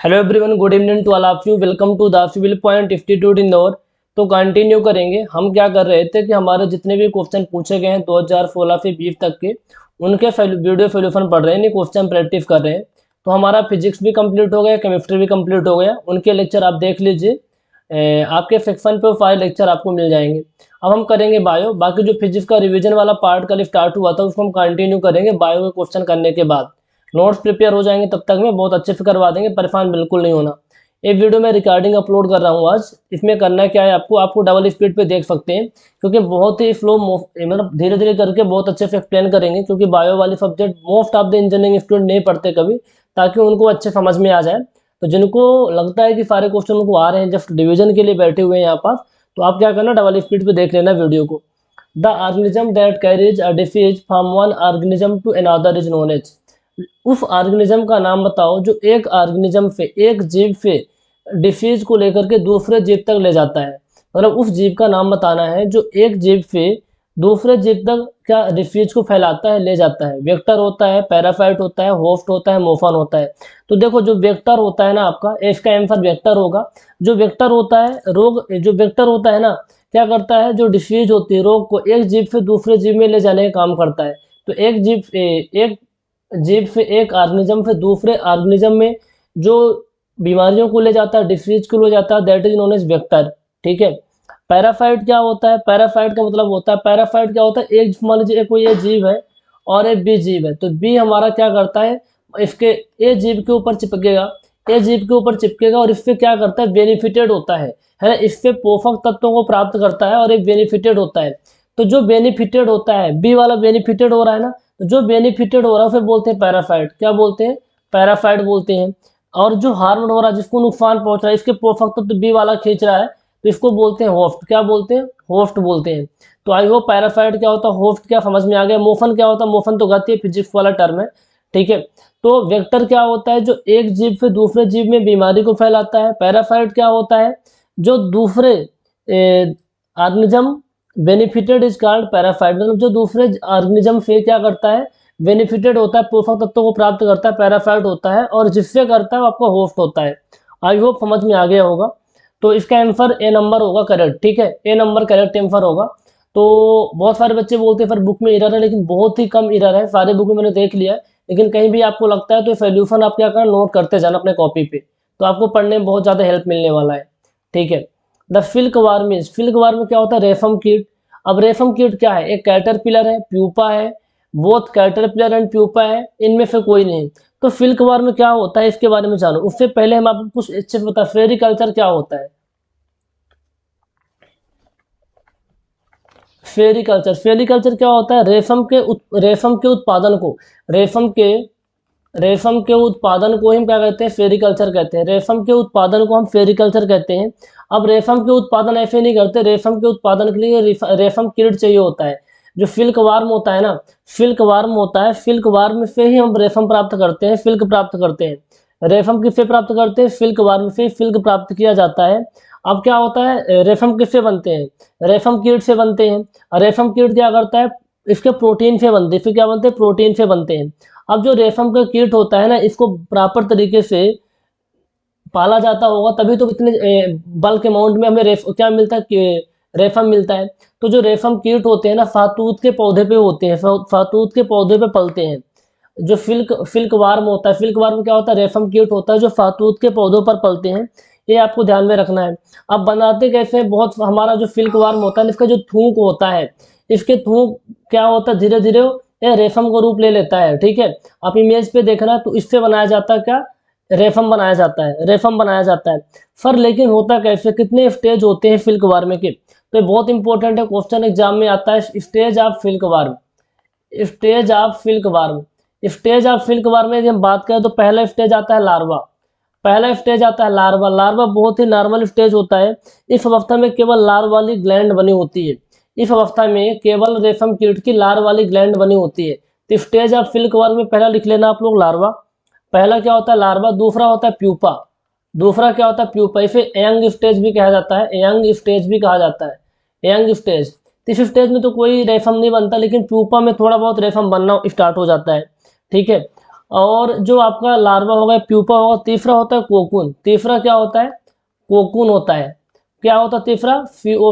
Hello everyone, good evening to all of you. Welcome to the civil point institute Indore. तो continue करेंगे। हम क्या कर रहे थे कि हमारे जितने भी क्वेश्चन पूछे गए हैं 2016 से 20 तक के, उनके वीडियो सोल्यूशन पढ़ रहे हैं, क्वेश्चन प्रैक्टिस कर रहे हैं। तो हमारा फिजिक्स भी कंप्लीट हो गया, केमिस्ट्री भी कंप्लीट हो गया। उनके लेक्चर आप देख लीजिए, आपके सेक्शन पे 5 लेक्चर आपको मिल जाएंगे। अब हम करेंगे बायो। बाकी जो फिजिक्स का रिवीजन वाला पार्ट कल स्टार्ट हुआ था उसको हम कंटिन्यू करेंगे बायो के क्वेश्चन करने के बाद। नोट्स प्रिपेयर हो जाएंगे तब तक में बहुत अच्छे से करवा देंगे, परेशान बिल्कुल नहीं होना। एक वीडियो में रिकॉर्डिंग अपलोड कर रहा हूँ आज। इसमें करना क्या है, आपको डबल स्पीड पे देख सकते हैं, क्योंकि बहुत ही स्लो मतलब धीरे धीरे करके बहुत अच्छे से एक्सप्लेन करेंगे, क्योंकि बायो वाली subject most of the engineering student नहीं पढ़ते कभी, ताकि उनको अच्छे समझ में आ जाए। तो जिनको लगता है कि सारे क्वेश्चन उनको आ रहे हैं, जस्ट डिवीजन के लिए बैठे हुए हैं यहाँ पास, तो आप क्या करना, डबल स्पीड पे देख लेना वीडियो को। The organism that carries a disease from one organism to another is known as. उस ऑर्गेनिज्म का नाम बताओ जो एक ऑर्गेनिज्म से, एक जीव से डिसीज को लेकर के दूसरे जीव तक ले जाता है। मतलब उस जीव का नाम बताना है जो एक जीव से दूसरे जीव तक क्या डिसीज को फैलाता है, ले जाता है। वेक्टर होता है, पैरासाइट होता है, होस्ट होता है, मोफन होता है। तो देखो, जो वेक्टर होता है ना आपका, इसका आंसर वेक्टर होगा। जो वेक्टर होता है रोग, जो वेक्टर होता है ना, क्या करता है, जो डिसीज होती है रोग को एक जीव से दूसरे जीव में ले जाने का काम करता है। तो एक जीव से एक ऑर्गेनिज्म से दूसरे ऑर्गेनिज्म में जो बीमारियों को ले जाता है, डिसीज को ले जाता है, that is known as vector. ठीक है। पैरासाइट क्या होता है, पैरासाइट का मतलब होता है, पैरासाइट क्या होता है, एक मान लीजिए कोई ये जीव है और एक बी जीव है, तो बी हमारा क्या करता है, इसके ए जीव के ऊपर चिपकेगा, ए जीव के ऊपर चिपकेगा और इससे क्या करता है, बेनिफिटेड होता है ना, इससे पोषक तत्वों को प्राप्त करता है और एक बेनिफिटेड होता है। तो जो बेनिफिटेड होता है, बी वाला बेनिफिटेड हो रहा है ना, तो जो बेनिफिटेड हो रहा है उसे बोलते हैं पैरासाइट। क्या बोलते हैं, पैरासाइट बोलते हैं। और जो हार्मन हो रहा है, जिसको नुकसान पहुंच रहा है, इसके पोषक तत्व बी वाला खींच रहा है, तो इसको बोलते हैं होस्ट। क्या बोलते हैं, होस्ट बोलते हैं। तो आई होप पैरासाइट क्या होता है, होस्ट क्या समझ में आ गया। मोफन क्या होता है, मोफन तो गति है, फिजिक्स वाला टर्म है। ठीक है। तो वेक्टर क्या होता है, जो एक जीव से दूसरे जीव में बीमारी को फैलाता है। पैरासाइट क्या होता है, जो दूसरे organism, benefited is called parasite, मतलब जो दूसरे ऑर्गेनिज्म से क्या करता है, बेनिफिटेड होता है, पोषक तत्वों को प्राप्त करता है, पैरासाइट होता है। और जिससे करता है वो आपका होस्ट होता है। आई होप समझ में आ गया होगा। तो इसका आंसर ए नंबर होगा करेक्ट। ठीक है, ए नंबर करेक्ट आंसर होगा। तो बहुत सारे बच्चे बोलते हैं सर बुक में एरर है, लेकिन बहुत ही कम एरर है, सारे बुक में मैंने देख लिया है। लेकिन कहीं भी आपको लगता है तो सोल्यूशन आप क्या करना, नोट करते जाना अपने कॉपी पे, तो आपको पढ़ने में बहुत ज़्यादा हेल्प मिलने वाला है। ठीक है। The silk warm is, silk warm क्या होता है, रेशम कीट। अब रेशम कीट क्या है, एक कैटरपिलर है, प्यूपा है। बोथ कैटरपिलर एंड प्यूपा है, इनमें से कोई नहीं। तो सिल्क वार्म क्या होता है इसके बारे में जानो। उससे पहले हम आपको कुछ अच्छे से बता, सेरिकल्चर क्या होता है। सेरिकल्चर, सेरिकल्चर क्या होता है, रेशम के उत्पादन को, रेशम के रेशम के उत्पादन को हम क्या कहते हैं, सेरिकल्चर कहते हैं। रेशम के उत्पादन को हम सेरिकल्चर कहते हैं। अब रेशम के उत्पादन ऐसे नहीं करते, रेशम के उत्पादन के लिए रेशम कीट चाहिए होता है। जो सिल्क वार्म होता है ना, सिल्क वार्म होता है, सिल्क वार्म से ही हम रेशम प्राप्त करते हैं, सिल्क प्राप्त करते हैं। रेशम किससे प्राप्त करते हैं, सिल्क वार्म से सिल्क प्राप्त किया जाता है। अब क्या होता है, रेशम किससे बनते हैं, रेशम कीट से बनते हैं। और रेशम कीट क्या करता है, इसके प्रोटीन से बनते हैं। फिर क्या बनते हैं, प्रोटीन से बनते हैं। अब जो रेशम का कीट होता है ना, इसको प्रॉपर तरीके से पाला जाता होगा, तभी तो इतने बल्क अमाउंट में हमें क्या मिलता है, रेशम मिलता है। तो जो रेशम कीट होते हैं ना, सातूत के पौधे पे होते हैं, सातूत के पौधे पे पलते हैं। जो सिल्क सिल्क वार्म होता है, सिल्क वार्म क्या होता है, रेशम कीट होता है जो सातूत के पौधों पर पलते हैं। ये आपको ध्यान में रखना है। अब बनाते कैसे हैं, बहुत हमारा जो सिल्क वार्म होता है, इसका जो थूक होता है, इसके थूक क्या होता है, धीरे धीरे ये रेशम को रूप ले लेता है। ठीक है। आप इमेज पे देखना, तो इससे बनाया जाता है क्या, रेशम बनाया जाता है, रेशम बनाया जाता है। सर लेकिन होता कैसे, कितने स्टेज होते हैं सिल्क वार्म के, तो ये बहुत इंपॉर्टेंट है, क्वेश्चन एग्जाम में आता है। Stage of silk warm, stage of silk warm, stage of silk warm में यदि हम बात करें तो पहला स्टेज आता है लार्वा। पहला स्टेज आता है लार्वा। लार्वा बहुत ही नॉर्मल स्टेज होता है। इस अवस्था में केवल लार वाली ग्लैंड बनी होती है। इस अवस्था में केवल रेशम कीट की लार वाली ग्लैंड बनी होती है। तो स्टेज ऑफ सिल्क वार्म में पहला लिख लेना आप लोग, लार्वा। पहला क्या होता है, लार्वा। दूसरा होता है प्यूपा। दूसरा क्या होता है, प्यूपा। इसे यंग स्टेज भी कहा जाता है, यंग स्टेज भी कहा जाता है, यंग स्टेज। इस स्टेज में तो कोई रेशम नहीं बनता, लेकिन प्यूपा में थोड़ा बहुत रेशम बनना स्टार्ट हो जाता है। ठीक है। और जो आपका लार्वा होगा प्यूपा होगा। तीसरा होता है कोकून। तीसरा क्या होता है? कोकून होता है। क्या होता है तीसरा? FeO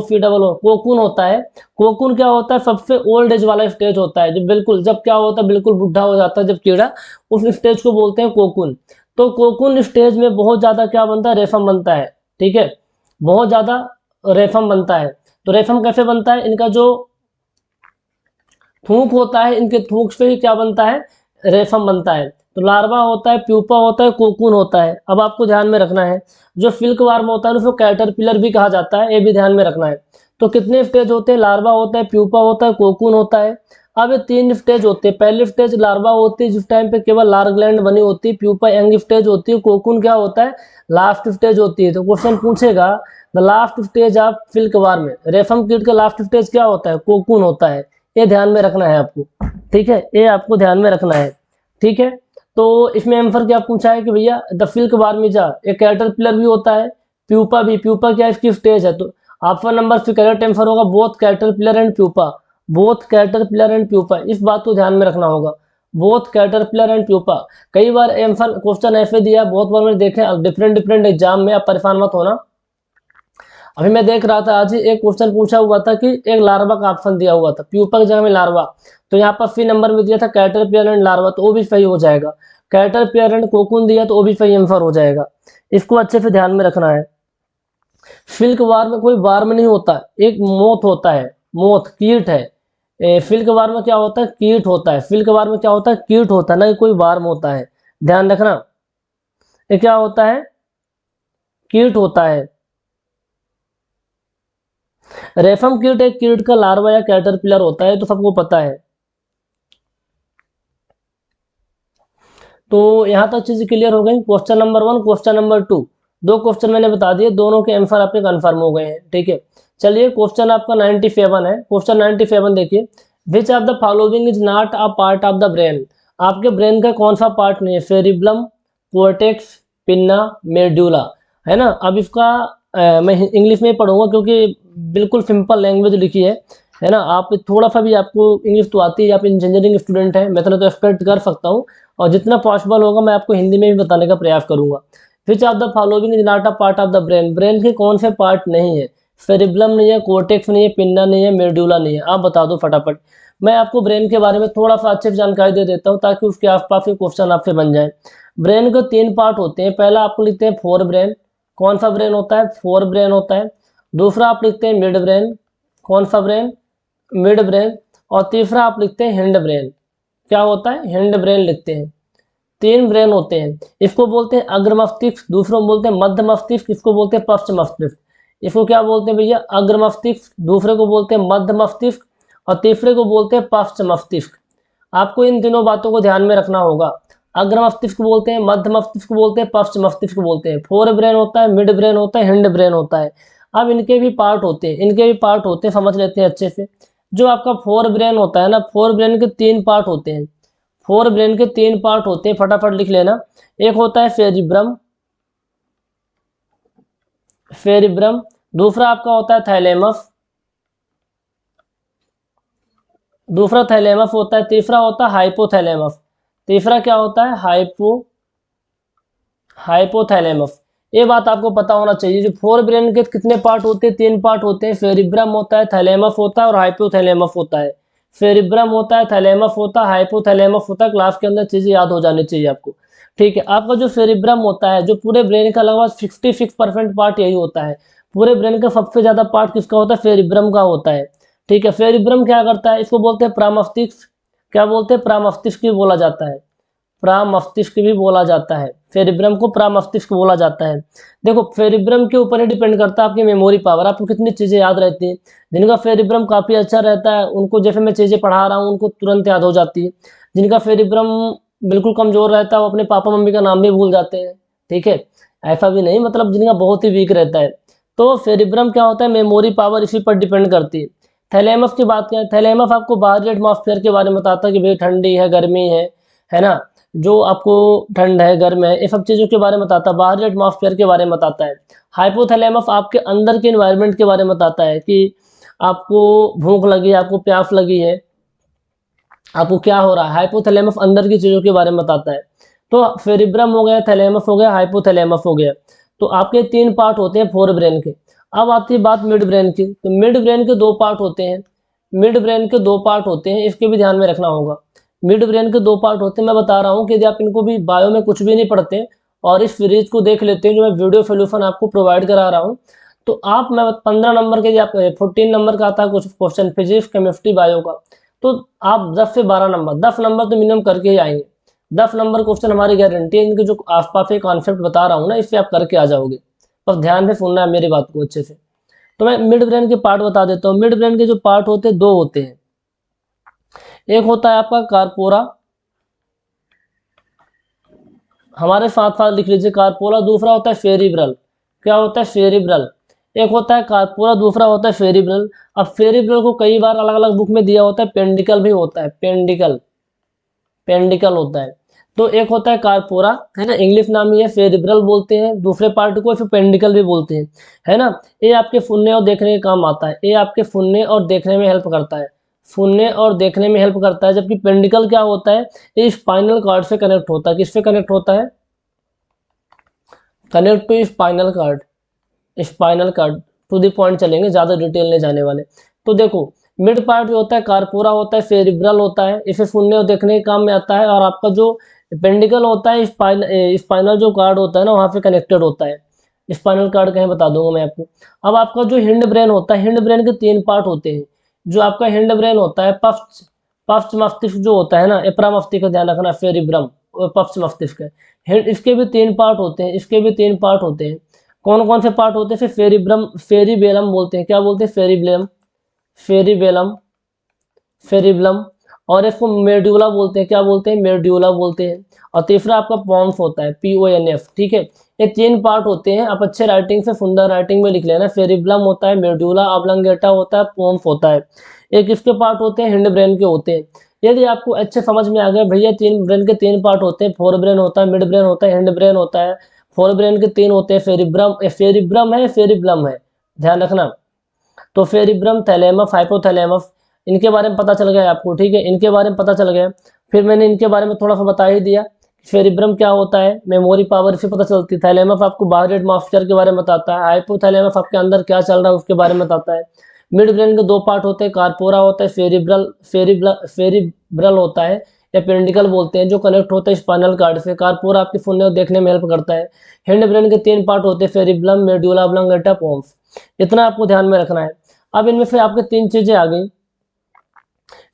कोकून होता है। कोकून क्या होता है? सबसे ओल्ड एज वाला स्टेज होता है, जब बिल्कुल जब क्या होता है बिल्कुल बुढ़ा हो जाता है जब कीड़ा, उस स्टेज को बोलते हैं कोकून। तो कोकून स्टेज में बहुत ज्यादा क्या बनता है? रेशम बनता है। ठीक है, बहुत ज्यादा रेशम बनता है। तो रेशम कैसे बनता है? इनका जो थूक होता है, इनके थूक से ही क्या बनता है? रेशम बनता है। तो लार्वा होता है, प्यूपा होता है, कोकून होता है। अब आपको ध्यान में रखना है, जो सिल्क वार्म होता है उसको कैटरपिलर भी कहा जाता है, ये भी ध्यान में रखना है। तो कितने स्टेज होते हैं? लार्वा होता है, प्यूपा होता है, कोकून होता है। अब ये 3 स्टेज होते हैं। पहली स्टेज लार्वा होती है, जिस टाइम पे केवल लार ग्लैंड बनी होती है। प्यूपा यंग स्टेज होती है। कोकून क्या होता है? लास्ट स्टेज होती है। तो क्वेश्चन पूछेगा the last stage of silk warm में, रेशम कीट का लास्ट स्टेज क्या होता है? कोकून होता है। ये ध्यान में रखना है आपको। ठीक है, ये आपको ध्यान में रखना है। ठीक है, तो इसमें आंसर क्या पूछा है कि भैया द सिल्क वार्मिजा एक कैटरपिलर भी होता है, प्यूपा भी। प्यूपा क्या इसकी स्टेज है? तो option number C correct answer होगा, both caterpillar and pupa. Both caterpillar and pupa, इस बात को ध्यान में रखना होगा। Both caterpillar and pupa. कई बार आंसर क्वेश्चन ऐसे दिया, बहुत बार मैंने देखे डिफरेंट डिफरेंट एग्जाम में, आप परेशान मत होना। अभी मैं देख रहा था आज ही एक क्वेश्चन पूछा हुआ था कि एक लार्वा का ऑप्शन दिया हुआ था, प्यूपा की जगह में लार्वा। तो यहाँ पर सी नंबर में दिया था कैटरपिलर एंड लार्वा, तो वो भी सही हो जाएगा। कैटरपिलर एंड कोकून दिया तो वो भी सही आंसर हो जाएगा। इसको अच्छे से ध्यान में रखना है। सिल्क वार्म में कोई वार्म नहीं होता, एक मोथ होता है। मोथ कीट है। सिल्क वार्म में क्या होता है? कीट होता है। सिल्क वार्म में क्या होता है? कीट होता है, ना कि कोई वार्म होता है। ध्यान रखना, ये क्या होता है? कीट होता है। रेशम कीट एक कीट का लार्वा या कैटरपिलर होता है, तो सबको पता है। तो यहाँ तक चीज क्लियर हो गई। क्वेश्चन नंबर 1, क्वेश्चन नंबर 2, दो क्वेश्चन मैंने बता दिए, दोनों के आंसर आपके कंफर्म हो गए हैं। ठीक है, चलिए क्वेश्चन आपका 97 है। क्वेश्चन 97 देखिए, विच of the following is not a part of the brain. आपके ब्रेन का कौन सा पार्ट नहीं है? सेरिब्लम, कोर्टेक्स, पिन्ना, मेडुला, है ना। अब इसका मैं इंग्लिश में पढ़ूंगा क्योंकि बिल्कुल सिंपल लैंग्वेज लिखी है ना। आप थोड़ा सा भी आपको इंग्लिश तो आती है, आप इंजीनियरिंग स्टूडेंट हैं, मैं तो एक्सपेक्ट कर सकता हूँ, और जितना पॉसिबल होगा मैं आपको हिंदी में भी बताने का प्रयास करूंगा। विच of the following is not a part of the brain. Brain के कौन से पार्ट नहीं है? सेरिब्लम नहीं है, कोर्टेक्स नहीं है, पिन्ना नहीं है, मेडुला नहीं है। आप बता दो फटाफट। मैं आपको ब्रेन के बारे में थोड़ा सा अच्छे से जानकारी दे देता हूँ ताकि उसके आसपास के क्वेश्चन आपसे बन जाए। ब्रेन के 3 पार्ट होते हैं। पहला आपको लिखते हैं फोर ब्रेन। कौन सा ब्रेन होता है? फोर ब्रेन होता है। दूसरा आप लिखते हैं मिड ब्रेन। कौन सा ब्रेन? Mid brain. और तीसरा आप लिखते हैं हिंड ब्रेन। क्या होता है? हिंड ब्रेन लिखते हैं। 3 ब्रेन होते हैं। इसको बोलते हैं अग्र मस्तिष्क, दूसरों को बोलते हैं मध्य मस्तिष्क, इसको बोलते हैं पश्च मस्तिष्क। इसको क्या बोलते हैं भैया? अग्र मस्तिष्क, दूसरे को बोलते हैं मध्य मस्तिष्क, और तीसरे को बोलते हैं पश्च मस्तिष्क। आपको इन तीनों बातों को ध्यान में रखना होगा। अग्र मस्तिष्क बोलते हैं, मध्य मस्तिष्क बोलते हैं, पश्च मस्तिष्क बोलते हैं। फोर ब्रेन होता है, मिड ब्रेन होता है, हिंड ब्रेन होता है। अब इनके भी पार्ट होते हैं, इनके भी पार्ट होते हैं, समझ लेते हैं अच्छे से। जो आपका फोर ब्रेन होता है ना, फोर ब्रेन के 3 पार्ट होते हैं। फोर ब्रेन के 3 पार्ट होते हैं, फटाफट लिख लेना। एक होता है सेरिब्रम, सेरिब्रम। दूसरा आपका होता है थैलेमस, दूसरा थैलेमस होता है। तीसरा होता है हाइपोथैलेमस। तीसरा क्या होता है? हाइपोथैलेमस। ये बात आपको पता होना चाहिए। जो फोर ब्रेन के कितने पार्ट होते हैं? 3 पार्ट होते हैं। सेरिब्रम होता है, थैलेमस होता है, और हाइपोथैलेमस होता है। सेरिब्रम होता है, थैलेमस होता है, हाइपोथैलेमस होता है। क्लास के अंदर चीजें याद हो जानी चाहिए आपको। ठीक है, आपका जो सेरिब्रम होता है, जो पूरे ब्रेन का लगभग 66% पार्ट यही होता है। पूरे ब्रेन का सबसे ज्यादा पार्ट किसका होता है? सेरिब्रम का होता है। ठीक है, सेरिब्रम क्या करता है? इसको बोलते हैं प्रामस्तिष्क। क्या बोलते हैं? प्रामस्तिष्क भी बोला जाता है। प्रामस्तिष्क भी बोला जाता है। सेरिब्रम को प्रामस्तिष्क बोला जाता है। देखो, सेरिब्रम के ऊपर ही डिपेंड करता है आपकी मेमोरी पावर, आपको कितनी चीजें याद रहती हैं। जिनका सेरिब्रम काफी अच्छा रहता है उनको, जैसे मैं चीजें पढ़ा रहा हूँ, उनको तुरंत याद हो जाती है। जिनका सेरिब्रम बिल्कुल कमजोर रहता है वो अपने पापा मम्मी का नाम भी भूल जाते हैं। ठीक है, ऐसा भी नहीं, मतलब जिनका बहुत ही वीक रहता है। तो सेरिब्रम क्या होता है? मेमोरी पावर इसी पर डिपेंड करती है। थैलेमस की बात करें, थैलेमस आपको बाहरी एटमॉस्फेयर के बारे में बताता है कि भाई ठंडी है, गर्मी है ना। जो आपको ठंड है, गर्म है, ये सब चीज़ों के बारे में बताता है। बाहरी एटमॉस्फेयर के बारे में बताता है। हाइपोथैलेमस आपके अंदर के एनवायरनमेंट के बारे में बताता है कि आपको भूख लगी है, आपको प्यास लगी है, आपको क्या हो रहा है, हाइपोथैलेमस अंदर की चीज़ों के बारे में बताता है। तो सेरिब्रम हो गया, थैलेमस हो गया, हाइपोथैलेमस हो गया। तो आपके 3 पार्ट होते हैं फोर ब्रेन के। अब आती है बात मिड ब्रेन की। तो मिड ब्रेन के 2 पार्ट होते हैं। मिड ब्रेन के 2 पार्ट होते हैं, इसके भी ध्यान में रखना होगा। मिड ब्रेन के 2 पार्ट होते हैं, मैं बता रहा हूँ कि यदि आप इनको भी बायो में कुछ भी नहीं पढ़ते और इस सीरीज को देख लेते हैं जो मैं वीडियो सॉल्यूशन आपको प्रोवाइड करा रहा हूँ, तो आप मैं 15 नंबर के, आप 14 नंबर का आता है कुछ क्वेश्चन फिजिक्स केमिस्ट्री बायो का, तो आप 10 से 12 नंबर, 10 नंबर तो मिनिमम करके ही आएंगे। 10 नंबर क्वेश्चन हमारी गारंटी है। इनके जो आसपास के कॉन्सेप्ट बता रहा हूँ ना, इससे आप करके आ जाओगे। पर ध्यान से सुनना है मेरी बात को अच्छे से। तो मैं मिड ब्रेन के पार्ट बता देता हूँ। मिड ब्रेन के जो पार्ट होते हैं 2 होते हैं। एक होता है आपका कार्पोरा, हमारे साथ साथ लिख लीजिए कार्पोरा। दूसरा होता है सेरिब्रल। क्या होता है? सेरिब्रल। एक होता है कार्पोरा, दूसरा होता है सेरिब्रल। अब सेरिब्रल को कई बार अलग अलग बुक में दिया होता है, पेंडिकल भी होता है, पेंडिकल, पेंडिकल होता है। तो एक होता है कार्पोरा, है ना, इंग्लिश नाम ही है, सेरिब्रल बोलते हैं दूसरे पार्ट को, फिर पेंडिकल भी बोलते हैं, है ना। ये आपके सुनने और देखने के काम आता है। ये आपके सुनने और देखने में हेल्प करता है, सुनने और देखने में हेल्प करता है। जबकि पेंडिकल क्या होता है? ये स्पाइनल कॉर्ड से कनेक्ट होता है। किससे कनेक्ट होता है? Connect to spinal cord, spinal cord. To the point चलेंगे, ज़्यादा डिटेल नहीं जाने वाले। तो देखो, मिड पार्ट जो होता है कार्पोरा होता है, सेरिब्रल होता है, इसे सुनने और देखने के काम में आता है। और आपका जो पेंडिकल होता है, स्पाइनल जो कार्ड होता है ना, वहाँ पे कनेक्टेड होता है। स्पाइनल कार्ड कहीं बता दूंगा मैं आपको। अब आपका जो हिंड ब्रेन होता है, हिंड ब्रेन के 3 पार्ट होते हैं। जो आपका हिंड ब्रेन होता है, पश्च पश्च मस्तिष्क जो होता है ना, एपरा मस्तिष्क का ध्यान रखना, सेरिब्रम और पश्च मस्तिष्क है। हिंड, इसके भी 3 पार्ट होते हैं, इसके भी 3 पार्ट होते हैं। कौन कौन से पार्ट होते हैं? फिर फेरिब्रम, फेरिबेलम बोलते हैं। क्या बोलते हैं? फेरिबेलम, फेरिबेलम, फेरिबलम। और इसको मेड्यूला बोलते हैं। क्या बोलते हैं? मेड्यूला बोलते हैं। और तीसरा आपका पॉन्स होता है, PONF। ठीक है, ये 3 पार्ट होते हैं। आप अच्छे राइटिंग से, सुंदर राइटिंग में लिख लेना। फेरिबलम होता है, मेड्यूला ऑब्लंगेटा होता है, पॉन्स होता है। एक इसके पार्ट होते हैं, हिंड ब्रेन के होते हैं। यदि आपको अच्छे समझ में आ गया भैया, 3 ब्रेन के 3 पार्ट होते हैं, फोर ब्रेन होता है, मिड ब्रेन होता है, हिंड ब्रेन होता है। फोर ब्रेन के 3 होते हैं, फेरिब्रम, फेरिब्रम है, फेरिबलम है, ध्यान रखना। तो फेरिब्रम, थैलेमस, हाइपोथैलेमस, इनके बारे में पता चल गया आपको। ठीक है, इनके बारे में पता चल गया। फिर मैंने इनके बारे में थोड़ा सा बता ही दिया। फेरिब्रम क्या होता है, मेमोरी पावर से पता चलती है। थैलेमस आपको बाहर एटमॉस्फेयर के बारे में बताता है। हाइपोथैलेमस आपके अंदर क्या चल रहा है उसके बारे में बताता है। मिड ब्रेन के 2 पार्ट होते हैं, कार्पोरा होता है, फेरिब्रल होता है, या पेंडिकल बोलते हैं, जो कनेक्ट होता है स्पाइनल कार्ड से। कार्पोरा आपके सुनने और देखने में हेल्प करता है। हिंड ब्रेन के 3 पार्ट होते हैं, फेरिबलम, मेड्यूला ऑब्लंगेटा, पोन्स। इतना आपको ध्यान में रखना है। अब इनमें से आपके 3 चीजें आ गई।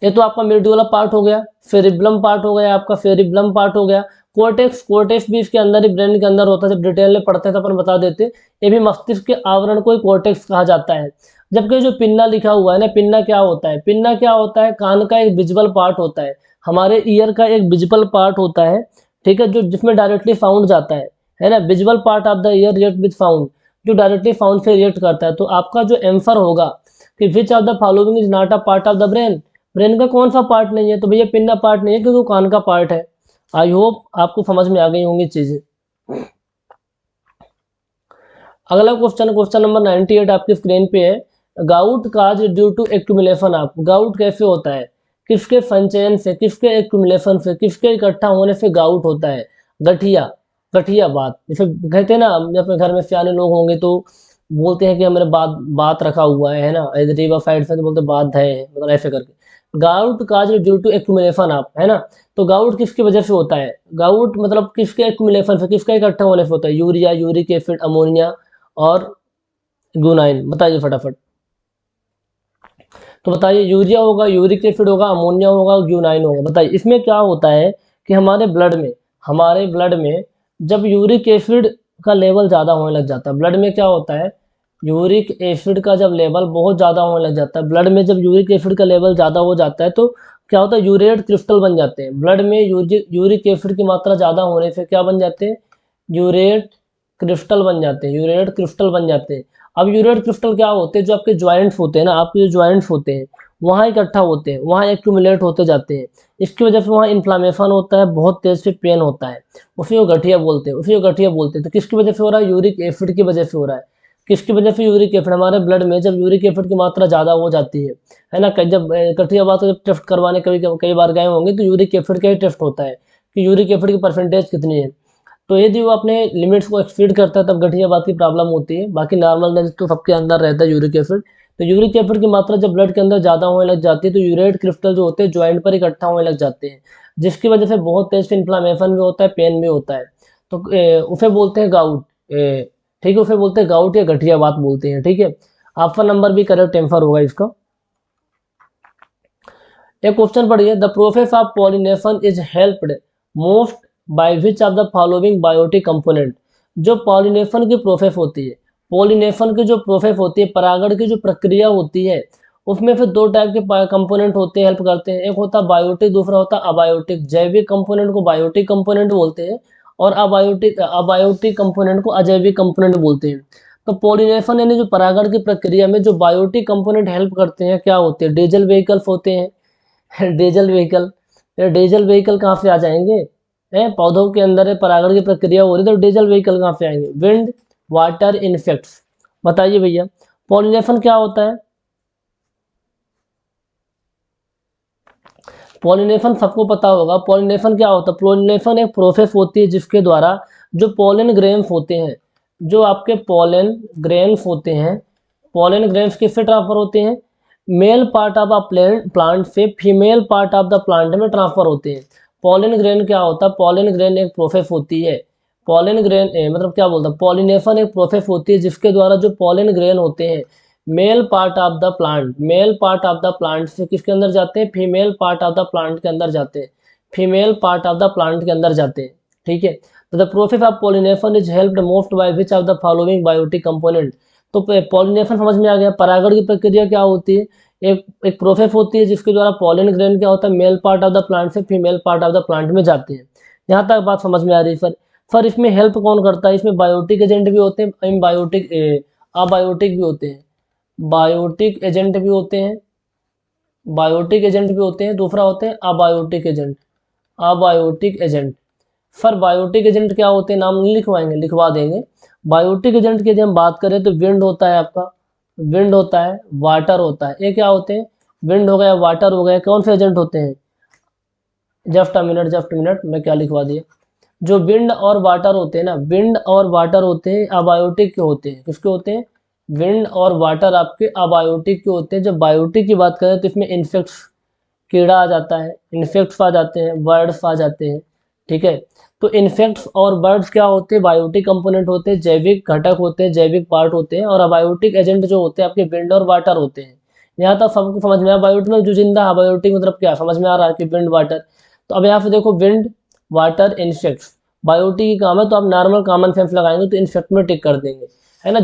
ये तो आपका मेड्यूला पार्ट हो गया, फेरिबलम पार्ट हो गया, आपका फेरिबलम पार्ट हो गया। कोर्टेक्स, कोर्टेक्स भी इसके अंदर ही, ब्रेन के अंदर होता है। जब डिटेल में पढ़ते हैं तो अपन बता देते। ये भी मस्तिष्क के आवरण को ही कोर्टेक्स कहा जाता है। जबकि जो पिन्ना लिखा हुआ है ना, पिन्ना क्या होता है? पिन्ना क्या होता है? कान का एक विजिबल पार्ट होता है, हमारे ईयर का एक विजिबल पार्ट होता है। ठीक है, जो जिसमें डायरेक्टली साउंड जाता है ना, visible part of the year react with sound, जो डायरेक्टली साउंड से रिएक्ट करता है। तो आपका जो आंसर होगा कि विच of the following is not a part of the brain, brain का कौन सा पार्ट नहीं है? तो भैया पिन्ना पार्ट नहीं है, क्योंकि वो कान का पार्ट है। आई होप आपको समझ में आ गई होंगी चीजें। अगला क्वेश्चन, क्वेश्चन नंबर 98 आपकी स्क्रीन पे है। Gout cause due to accumulation of, gout कैसे होता है? किसके संचयन से, किसके एक्यूमुलेशन से, किसके इकट्ठा होने से गाउट होता है? गठिया, गठिया बात, जैसे कहते हैं ना, अपने घर में सियाने लोग होंगे तो बोलते हैं कि हमारे बात बात रखा हुआ है ना, रिवर साइड से तो बोलते बात है, मतलब ऐसे करके। Gout cause due to accumulation of, है ना। तो गाउट किसकी वजह से होता है? गाउट मतलब किसके एक्यूमुलेशन से, किसका इकट्ठा होने से होता है? यूरिया, यूरिक एसिड, अमोनिया और गुनाइन। बताइए फटाफट। तो बताइए, यूरिया होगा, यूरिक एसिड होगा, अमोनिया होगा, ग्यूनाइन होगा। बताइए इसमें क्या होता है कि हमारे ब्लड में जब यूरिक एसिड का लेवल ज़्यादा होने लग जाता है, ब्लड में क्या होता है, यूरिक एसिड का जब लेवल बहुत ज़्यादा होने लग जाता है, ब्लड में जब यूरिक एसिड का लेवल ज़्यादा हो जाता है, तो क्या होता है, यूरेट क्रिस्टल बन जाते हैं। ब्लड में यूरिक एसिड की मात्रा ज़्यादा होने से क्या बन जाते हैं? यूरेट क्रिस्टल बन जाते हैं, यूरेट क्रिस्टल बन जाते हैं। अब यूरेट क्रिस्टल क्या होते हैं? जो आपके ज्वाइंट्स होते हैं ना, आपके जो ज्वाइंट्स होते हैं वहाँ इकट्ठा होते हैं, वहाँ एक्यूमुलेट होते जाते हैं। इसकी वजह से वहाँ इन्फ्लामेशन होता है, बहुत तेज से पेन होता है, उसी को गठिया बोलते हैं, उसी को गठिया बोलते हैं। तो किसकी वजह से हो रहा है? यूरिक एसिड की वजह से हो रहा है। किसकी वजह से? Uric acid. हमारे ब्लड में जब यूरिक एसिड की मात्रा ज़्यादा हो जाती है ना, जब कठियाबाद जब टेस्ट करवाने कई बार गए होंगे तो यूरिक एसिड का ही टेस्ट होता है कि यूरिक एसिड की परसेंटेज कितनी है। तो यदि वो अपने लिमिट्स को एक्सीड करता है तब गठियाबाद की प्रॉब्लम होती है। बाकी नॉर्मल तो सबके अंदर रहता है यूरिक एसिड। तो यूरिक एसिड की मात्रा जब ब्लड के अंदर ज़्यादा होने लग जाती है तो यूरेट क्रिस्टल जो होते हैं ज्वाइंट पर इकट्ठा होने लग जाते हैं, जिसकी वजह से बहुत तेज इन्फ्लामेशन भी होता है, पेन भी होता है। तो उसे बोलते हैं गाउट। ठीक है, उसे बोलते हैं गाउट या गठियाबात बोलते हैं। ठीक है, ऑप्शन नंबर भी करेक्ट आंसर होगा इसका। एक क्वेश्चन पढ़िए, the process of pollination is helped most by which of the following biotic component. जो पॉलिनेशन की प्रोसेस होती है, पॉलिनेशन की जो प्रोसेस होती है, परागण की जो प्रक्रिया होती है, उसमें फिर दो टाइप के कंपोनेंट होते हैं, हेल्प करते हैं। एक होता है बायोटिक, दूसरा होता है अबायोटिक। जैविक कंपोनेंट को बायोटिक कंपोनेंट बोलते हैं और अबायोटिक कंपोनेंट को अजैविक कंपोनेंट बोलते हैं। तो पॉलिनेशन यानी जो परागण की प्रक्रिया में जो बायोटिक कंपोनेंट हेल्प करते हैं क्या होते हैं? डीजल व्हीकल्स होते हैं। डीजल व्हीकल, डीजल व्हीकल कहाँ से आ जाएंगे? पौधों के अंदर परागण की प्रक्रिया हो रही है तो डीजल व्हीकल कहाँ से आएंगे? Wind, water, insects. बताइए भैया, पॉलिनेशन क्या होता है? पॉलिनेशन सबको पता होगा। पॉलिनेशन क्या होता है? पॉलिनेशन एक प्रोसेस होती है जिसके द्वारा जो पोलन ग्रेन्स होते हैं, जो आपके पोलन ग्रेन्स होते हैं, पोलन ग्रेन्स किससे ट्रांसफर होते हैं? Male part of a plant से female part of the plant में ट्रांसफर होते हैं। पोलन ग्रेन क्या होता है? पोलन ग्रेन एक प्रोसेस होती है। पोलन ग्रेन मतलब क्या बोलता है? पॉलिनेशन एक प्रोसेस होती है जिसके द्वारा जो पोलन ग्रेन होते हैं male part of the plant, male part of the plant से किसके अंदर जाते हैं? Female part of the plant के अंदर जाते हैं, female part of the plant के अंदर जाते हैं। ठीक है, तो the process of pollination is helped most by which of the following biotic component. तो पॉलिनेशन समझ में आ गया। परागण की प्रक्रिया क्या होती है? एक प्रोसेस होती है जिसके द्वारा पॉलन ग्रेन क्या होता है? Male part of the plant से female part of the plant में जाते हैं। यहाँ तक बात समझ में आ रही है सर? इसमें हेल्प कौन करता है? इसमें बायोटिक एजेंट भी होते हैं, अबायोटिक भी होते हैं, बायोटिक एजेंट भी होते हैं, बायोटिक एजेंट भी होते हैं। दूसरा होते हैं abiotic agent, abiotic agent. Sir biotic agent क्या होते हैं? नाम नहीं लिखवाएंगे, लिखवा देंगे। बायोटिक एजेंट की यदि हम बात करें तो विंड होता है आपका, विंड होता है, वाटर होता है। ये क्या होते हैं? विंड हो गया, वाटर हो गया। कौन से एजेंट होते हैं? जस्ट अ मिनट, मैं क्या लिखवा दिया। जो विंड और वाटर होते हैं ना, विंड और वाटर होते हैं अबायोटिक के होते हैं। किसके होते हैं? विंड और वाटर आपके अबायोटिक के होते हैं। जब बायोटिक की बात करें तो इसमें इंसेक्ट्स, कीड़ा आ जाता है, इंसेक्ट्स आ जाते हैं, बर्ड्स आ जाते हैं। ठीक है, तो इंसेक्ट्स और बर्ड्स क्या होते हैं? बायोटिक कंपोनेंट होते हैं, जैविक घटक होते हैं, जैविक पार्ट होते हैं। और अबायोटिक एजेंट जो होते हैं आपके विंड और वाटर होते हैं। यहाँ तक सबको समझ में आया? बायोटिक में जो जिंदा, अबायोटिक मतलब क्या समझ में आ रहा है कि विंड वाटर। तो अब यहाँ पे देखो, विंड, वाटर, इंसेक्ट्स, बायोटिक की काम है तो आप नॉर्मल कॉमन सेंस लगाएंगे तो इंसेक्ट में टिक कर देंगे, है ना।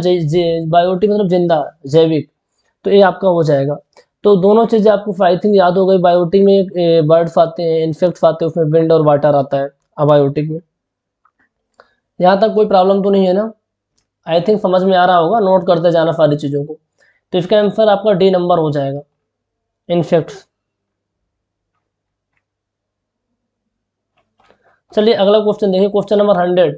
बायोटिक मतलब जिंदा, जैविक, तो ये आपका हो जाएगा। तो दोनों चीज़ें आपको आई थिंक याद हो गई। बायोटिक में बर्ड्स आते हैं, इंसेक्ट्स आते हैं, उसमें विंड और वाटर आता है अबायोटिक में। यहाँ तक कोई प्रॉब्लम तो नहीं है ना? आई थिंक समझ में आ रहा होगा, नोट करते जाना सारी चीज़ों को। तो इसका आंसर आपका डी नंबर हो जाएगा, इंसेक्ट्स। चलिए अगला क्वेश्चन देखिए, question number 100।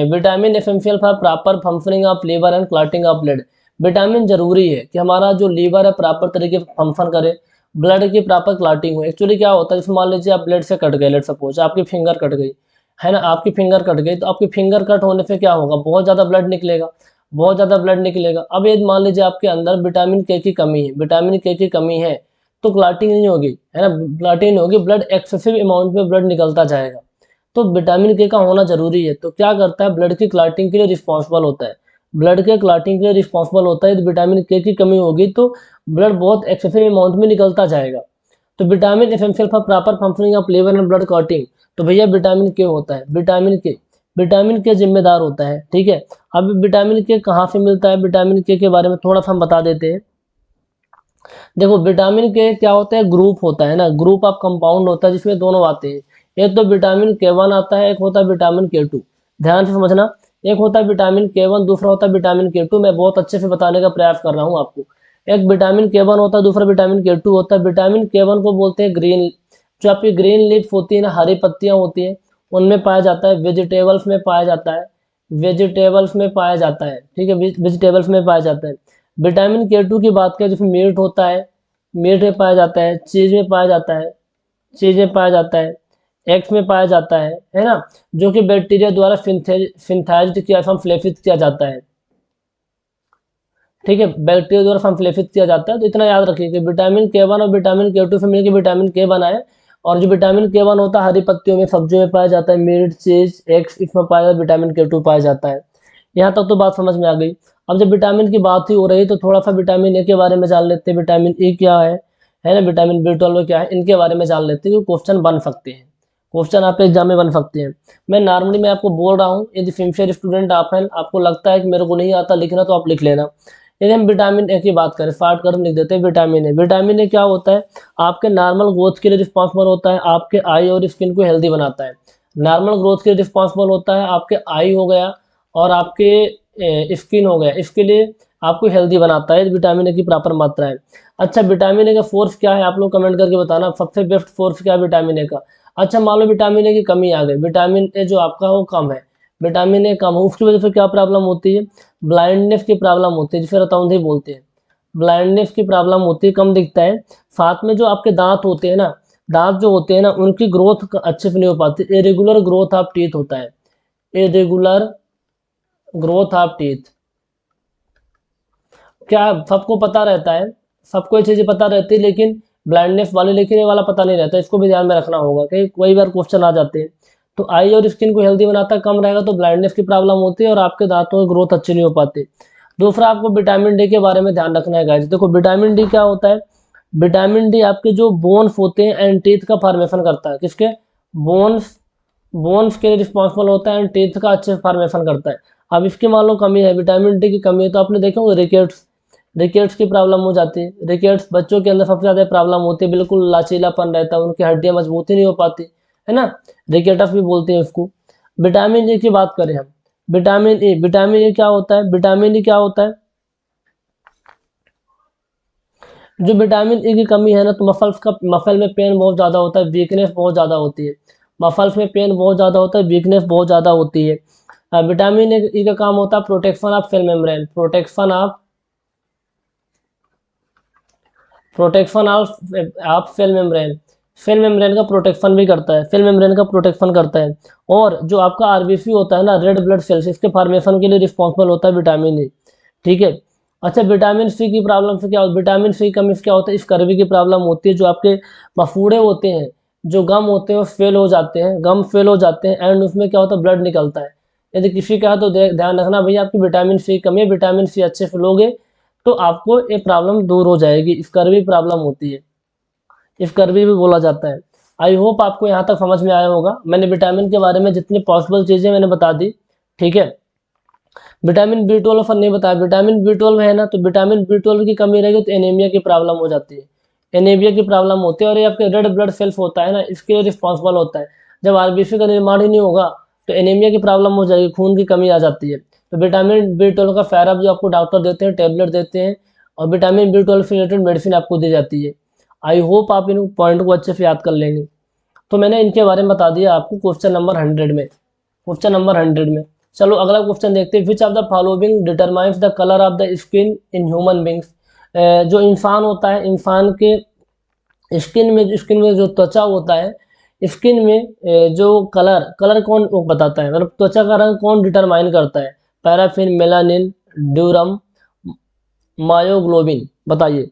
Vitamin essential for proper functioning of liver and clotting of blood. Vitamin जरूरी है कि हमारा जो लीवर है प्रॉपर तरीके से फंक्शन करे, ब्लड की प्रॉपर क्लॉटिंग हो। एक्चुअली क्या होता है, जैसे मान लीजिए आप ब्लड से कट गए, लेट सपोज आपकी फिंगर कट गई, है ना, आपकी फिंगर कट गई, तो आपकी फिंगर कट होने से क्या होगा? बहुत ज़्यादा ब्लड निकलेगा, बहुत ज़्यादा ब्लड निकलेगा। अब ये मान लीजिए आपके अंदर विटामिन के की कमी है, विटामिन के की कमी है तो क्लॉटिंग नहीं होगी, है ना, क्लॉटिंग नहीं होगी, ब्लड एक्सेसिव अमाउंट में ब्लड निकलता जाएगा। तो विटामिन के का होना जरूरी है। तो क्या करता है? ब्लड की क्लॉटिंग के लिए रिस्पॉन्सिबल होता है, ब्लड के क्लॉटिंग के लिए रिस्पॉन्सिबल होता है। यदि विटामिन के की कमी होगी तो ब्लड बहुत एक्सेसिव अमाउंट में निकलता जाएगा। तो vitamin essential for proper functioning of liver and blood clotting. तो भैया विटामिन के होता है, विटामिन के जिम्मेदार होता है। ठीक है, अब विटामिन के कहाँ से मिलता है? विटामिन के बारे में थोड़ा सा हम बता देते हैं। देखो विटामिन के क्या होता है? ग्रुप होता है ना, ग्रुप ऑफ कंपाउंड होता है जिसमें दोनों आते हैं। एक तो विटामिन के 1 आता है, एक होता है विटामिन के 2। ध्यान से समझना, एक होता है विटामिन के 1, दूसरा होता है विटामिन के 2। मैं बहुत अच्छे से बताने का प्रयास कर रहा हूँ आपको। एक विटामिन के 1 होता है, दूसरा विटामिन के 2 होता है। विटामिन के 1 को बोलते हैं ग्रीन, जो आपकी ग्रीन लीफ होती है ना, हरी पत्तियां होती हैं, उनमें पाया जाता है, वेजिटेबल्स में पाया जाता है, वेजिटेबल्स में पाया जाता है, ठीक है, वेजिटेबल्स में पाया जाता है। विटामिन K2 की बात करें जिसमें मीट होता है, मीट में पाया जाता है, चीज़ में पाया जाता है, चीज़ में पाया जाता है, एग्स में पाया जाता है ना, जो कि बैक्टीरिया द्वारा सिंथेसाइज्ड किया संश्लेषित किया जाता है, ठीक है, बैक्टीरिया द्वारा संश्लेषित किया जाता है। तो इतना याद रखिए कि विटामिन K1 और विटामिन K2 से मिलकर विटामिन K बना है, और जो विटामिन K1 होता है हरी पत्तियों में, सब्जियों में पाया जाता है, मीट, चीज, एग्स, इसमें पाया जाता है, विटामिन K2 पाया जाता है। यहाँ तक तो बात समझ में आ गई। अब जब विटामिन की बात ही हो रही तो थोड़ा सा विटामिन ए के बारे में जान लेते हैं। विटामिन ए क्या है ना, विटामिन B12 क्या है, इनके बारे में जान लेते हैं क्योंकि क्वेश्चन बन सकते हैं, क्वेश्चन आपके एग्जाम में बन सकते हैं। मैं आपको बोल रहा हूँ, यदि सिंसियर स्टूडेंट आप हैं, आपको लगता है कि मेरे को नहीं आता लिखना, तो आप लिख लेना। यदि हम विटामिन ए की बात करें, शॉर्ट कर लिख देते हैं विटामिन ए। विटामिन ए क्या होता है, आपके नॉर्मल ग्रोथ के लिए रिस्पॉन्सिबल होता है, आपके आई और स्किन को हेल्दी बनाता है। नॉर्मल ग्रोथ के लिए रिस्पॉन्सिबल होता है, आपके आई हो गया और आपके स्किन हो गया, इसके लिए आपको हेल्दी बनाता है, विटामिन ए की प्रॉपर मात्रा है। अच्छा, विटामिन ए का फोर्स क्या है, आप लोग कमेंट करके बताना, सबसे बेस्ट फोर्स क्या है विटामिन ए का। अच्छा, मान लो विटामिन ए की कमी आ गई, विटामिन ए जो आपका हो कम है, विटामिन ए कम हो, उसकी वजह से क्या प्रॉब्लम होती है, ब्लाइंडनेस की प्रॉब्लम होती है, जिसे रतौंधी बोलते हैं। ब्लाइंडनेस की प्रॉब्लम होती है, कम दिखता है। साथ में जो आपके दांत होते हैं ना, दांत जो होते हैं ना, उनकी ग्रोथ अच्छे से नहीं हो पाती, इरेगुलर ग्रोथ ऑफ टीथ होता है, इरेगुलर ग्रोथ ऑफ टीथ। क्या सबको पता रहता है, सबको ये चीज़ें पता रहती है, लेकिन ब्लाइंडनेस वाले, लेकिन ये वाला पता नहीं रहता, इसको भी ध्यान में रखना होगा कि कई बार क्वेश्चन आ जाते हैं। तो आई और स्किन को हेल्दी बनाता है, कम रहेगा तो ब्लाइंडनेस की प्रॉब्लम होती है और आपके दांतों की ग्रोथ अच्छी नहीं हो पाती। दूसरा, आपको विटामिन डी के बारे में ध्यान रखना है गाइस। देखो विटामिन डी क्या होता है, विटामिन डी आपके जो बोन्स होते हैं एंड टीथ का फॉर्मेशन करता है, किसके, बोन्स, बोन्स के लिए रिस्पॉन्सिबल होता है एंड टीथ का अच्छे से फॉर्मेशन करता है। अब इसकी मान लो कमी है, विटामिन डी की कमी है, तो आपने देखा होगा रिकेट्स, रिकेट्स की प्रॉब्लम हो जाती है। रिकेट्स बच्चों के अंदर सबसे ज़्यादा प्रॉब्लम होती है, बिल्कुल लचीलापन रहता है, उनकी हड्डियाँ मजबूत ही नहीं हो पाती, है ना, रिकेटस भी बोलते हैं उसको। विटामिन ए की बात करें हम, विटामिन ए, विटामिन ए क्या होता है, विटामिन ए क्या होता है, जो विटामिन ए की कमी है ना, तो मसल में पेन बहुत ज़्यादा होता है, वीकनेस बहुत ज़्यादा होती है, मसल्स में पेन बहुत ज़्यादा होता है, वीकनेस बहुत ज़्यादा होती है। विटामिन ए का काम होता है protection of cell membrane, protection of cell membrane, cell membrane का प्रोटेक्शन भी करता है, सेल मेम्ब्रेन का प्रोटेक्शन करता है। और जो आपका आरबीसी होता है ना, रेड ब्लड सेल्स, इसके फॉर्मेशन के लिए रिस्पॉन्सिबल होता है विटामिन ए, ठीक है। अच्छा, विटामिन सी की प्रॉब्लम से क्या होता है, विटामिन सी कमी से क्या होता है, स्कर्वी की प्रॉब्लम होती है, जो आपके मफूड़े होते हैं, जो गम होते हैं वो फेल हो जाते हैं, गम फेल हो जाते हैं एंड उसमें क्या होता है, ब्लड निकलता है। यदि किसी का है तो ध्यान रखना भैया, आपकी विटामिन सी कमी है, विटामिन सी अच्छे से लोगे तो आपको ये प्रॉब्लम दूर हो जाएगी, स्कर्वी प्रॉब्लम होती है, स्कर्वी भी बोला जाता है। आई होप आपको यहाँ तक समझ में आया होगा। मैंने विटामिन के बारे में जितनी पॉसिबल चीज़ें मैंने बता दी, ठीक है। विटामिन B12 पर नहीं बताया, विटामिन B12 है ना, तो विटामिन B12 की कमी रहेगी तो एनीमिया की प्रॉब्लम हो जाती है, एनीमिया की प्रॉब्लम होती है। और ये आपके रेड ब्लड सेल्स होता है ना, इसके लिए रिस्पॉन्सिबल होता है। जब आरबीसी का निर्माण ही नहीं होगा तो एनीमिया की प्रॉब्लम हो जाएगी, खून की कमी आ जाती है। तो विटामिन B12 का फैरअप जो आपको डॉक्टर देते हैं, टेबलेट देते हैं, और विटामिन B12 से रिलेटेड मेडिसिन आपको दी जाती है। आई होप आप इन पॉइंट को अच्छे से याद कर लेंगे। तो मैंने इनके बारे में बता दिया आपको क्वेश्चन नंबर 100 में, क्वेश्चन नंबर 100 में। चलो अगला क्वेश्चन देखते हैं, विच of the following determines the colour of the skin in human beings. जो इंसान होता है, इंसान के स्किन में जो त्वचा होता है, स्किन में जो कलर कलर कौन वो बताता है, मतलब त्वचा का रंग कौन डिटरमाइन करता है, पैराफिन, मेलानिन, ड्यूरम, मायोग्लोबिन, बताइए।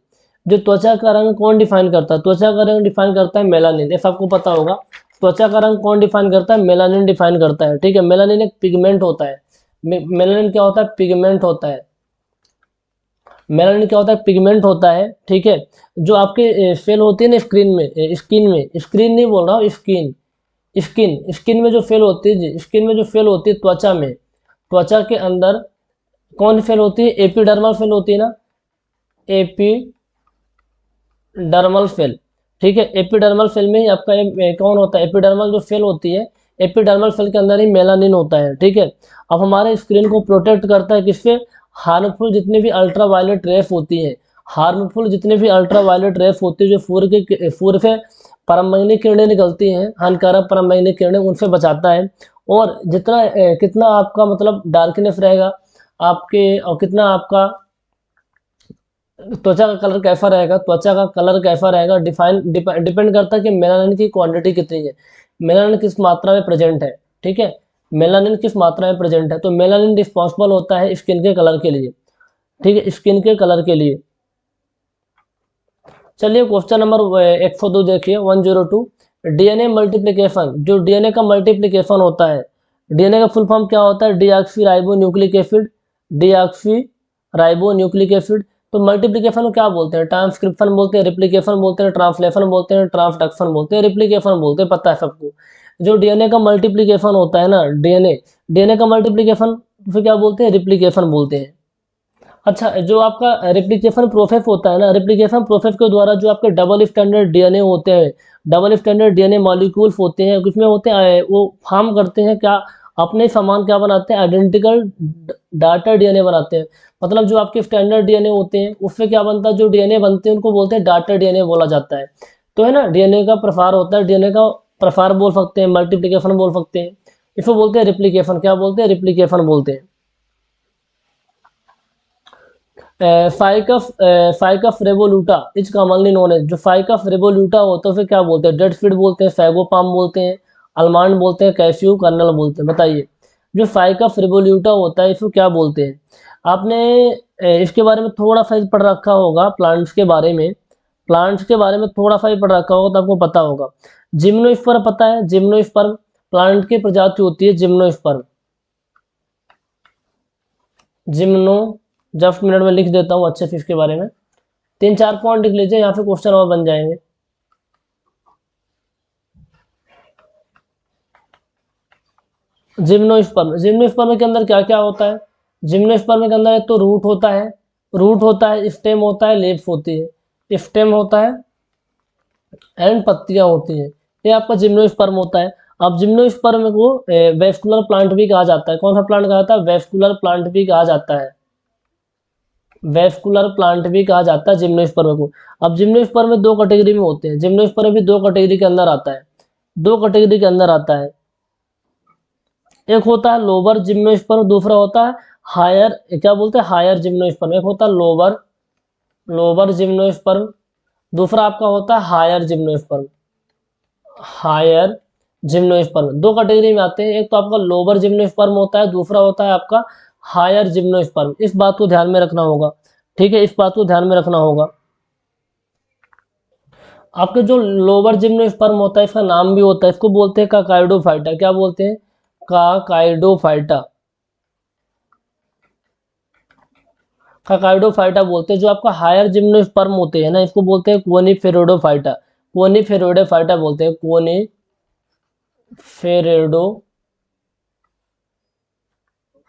जो त्वचा का रंग कौन डिफाइन करता है, त्वचा का रंग डिफाइन करता है मेलानिन, ये सबको पता होगा। त्वचा का रंग कौन डिफाइन करता है, मेलानिन डिफाइन करता है, ठीक है। मेलानिन एक पिगमेंट होता है, मेलानिन क्या होता है, पिगमेंट होता है, मेलानिन क्या होता है, पिगमेंट होता है, ठीक है। जो आपके सेल होती है ना स्किन नहीं बोल रहा हूँ, स्किन में जो फेल होती है, स्किन में जो फेल होती है त्वचा में, त्वचा के अंदर कौन फेल होती है, एपिडर्मल फेल होती है ना, एपिडर्मल सेल, ठीक है। एपिडर्मल सेल में ही आपका कौन होता है, एपिडर्मल जो सेल होती है, एपिडर्मल सेल के अंदर ही मेलानिन होता है, ठीक है। अब हमारे स्क्रीन को प्रोटेक्ट करता है किससे, हार्मफुल जितनी भी अल्ट्रा वायलेट रेस होती है, हार्मफुल जितनी भी अल्ट्रा वायलेट रेस होती है, जो सूर्य से परमैंगनी किरणें निकलती हैं, हानिकारक परमैंगनी किरणें, उनसे बचाता है। और जितना कितना आपका मतलब डार्कनेस रहेगा आपके, और कितना आपका त्वचा का कलर कैसा रहेगा, त्वचा का कलर कैसा रहेगा डिपेंड करता है कि मेलानिन की क्वांटिटी कितनी है, मेलानिन किस मात्रा में प्रेजेंट है। ठीक है, मेलानिन किस मात्रा में प्रेजेंट है, तो मेलानिन रिस्पॉन्सिबल होता है स्किन के कलर के लिए। ठीक है, स्किन के कलर के लिए। चलिए क्वेश्चन नंबर 102 देखिए, 102। डीएनए मल्टीप्लिकेशन, जो डीएनए का मल्टीप्लिकेशन होता है, डीएनए का फुल फॉर्म क्या होता है, deoxy ribo nucleic acid, deoxy ribo nucleic acid. तो मल्टीप्लिकेशन को क्या बोलते हैं, ट्रांसक्रिप्शन बोलते हैं, रिप्लिकेशन बोलते हैं, ट्रांसलेशन बोलते हैं, ट्रांसडक्शन बोलते हैं, रिप्लिकेशन बोलते हैं, पता है सबको। जो डीएनए का मल्टीप्लिकेशन होता है ना, डीएनए डीएनए का मल्टीप्लिकेशन फिर क्या बोलते हैं, रिप्लिकेशन बोलते हैं। अच्छा, जो आपका रेप्लिकेशन प्रोसेस होता है ना, रेप्लिकेशन प्रोसेस के द्वारा जो आपके डबल स्टैंडर्ड डीएनए होते हैं, डबल स्टैंडर्ड डीएनए मॉलिक्यूल्स होते हैं, उसमें होते हैं वो फॉर्म करते हैं क्या, अपने समान क्या बनाते हैं, आइडेंटिकल डाटा डीएनए बनाते हैं। मतलब जो आपके स्टैंडर्ड डीएनए होते हैं उससे क्या बनता है, जो डीएनए बनते हैं उनको बोलते हैं डाटा डीएनए बोला जाता है। तो है ना, डीएनए का प्रसार होता है, डीएनए का प्रसार बोल सकते हैं, मल्टीप्लिकेशन बोल सकते हैं, इसको बोलते हैं रिप्लिकेशन, क्या बोलते हैं, रिप्लिकेशन बोलते हैं। Ficus revoluta is commonly known as, जो फाइकस रेवोल्यूटा होता है उसे क्या बोलते हैं, डेड सीड बोलते हैं, फैगोपाम बोलते हैं, अलमंड बोलते हैं, कैश्यू कर्नल बोलते हैं। बताइए, जो फाइकस रेवोल्यूटा होता है इसको क्या बोलते हैं। आपने इसके बारे में थोड़ा सा ही पढ़ रखा होगा, प्लांट्स के बारे में, प्लांट्स के बारे में थोड़ा सा ही पढ़ रखा होगा तो आपको पता होगा। जिम्नोस्पर्म पता है, जिम्नोस्पर्म प्लांट की प्रजाति होती है, जिम्नोस्पर्म, जिम्नो, जस्ट मिनट में लिख देता हूँ अच्छे से इसके बारे में, 3-4 पॉइंट लिख लीजिए, यहाँ पे क्वेश्चन और बन जाएंगे। जिम्नोस्पर्म, जिम्नोस्पर्म के अंदर क्या क्या होता है, जिम्नोस्पर्म के अंदर एक तो रूट होता है, रूट होता है, स्टेम होता है, लीव्स होती है, स्टेम होता है एंड पत्तियां होती हैं, ये आपका जिम्नोस्पर्म होता है। अब जिम्नोस्पर्म को वेस्कुलर प्लांट भी कहा जाता है, कौन सा प्लांट कहा जाता है, वेस्कुलर प्लांट भी कहा जाता है, वेस्कुलर प्लांट भी कहा जाता है जिम्नोस्पर्म को। अब जिम्नोस्पर्म में दो कैटेगरी में होते हैं, जिम्नोस्पर्म भी दो कैटेगरी के अंदर आता है, दो कैटेगरी के अंदर आता है। एक होता है लोअर जिम्नोस्पर्म, दूसरा होता है हायर, क्या बोलते हैं, हायर जिम्नोस्पर्म। एक होता है लोअर, लोअर जिम्नोस्पर्म, दूसरा आपका होता है हायर जिम्नोस्पर्म, हायर जिम्नोस्पर्म। दो कैटेगरी में आते हैं, एक तो आपका लोअर जिम्नोस्पर्म होता है, दूसरा होता है आपका हायर जिम्नोस्पर्म। इस बात को ध्यान में रखना होगा, ठीक है, इस बात को ध्यान में रखना होगा। आपके जो लोअर जिम्नोस्पर्म होता है इसका नाम भी होता है, इसको बोलते हैं काकाइडोफाइटा, क्या बोलते हैं, काकाइडोफाइटा, काकाइडोफाइटा बोलते हैं। जो आपका हायर जिम्नोस्पर्म होते हैं ना, इसको बोलते हैं कोनिफेरोडोफाइटा, कोनिफेरोडोफाइटा बोलते हैं, कोनिफेरेडो,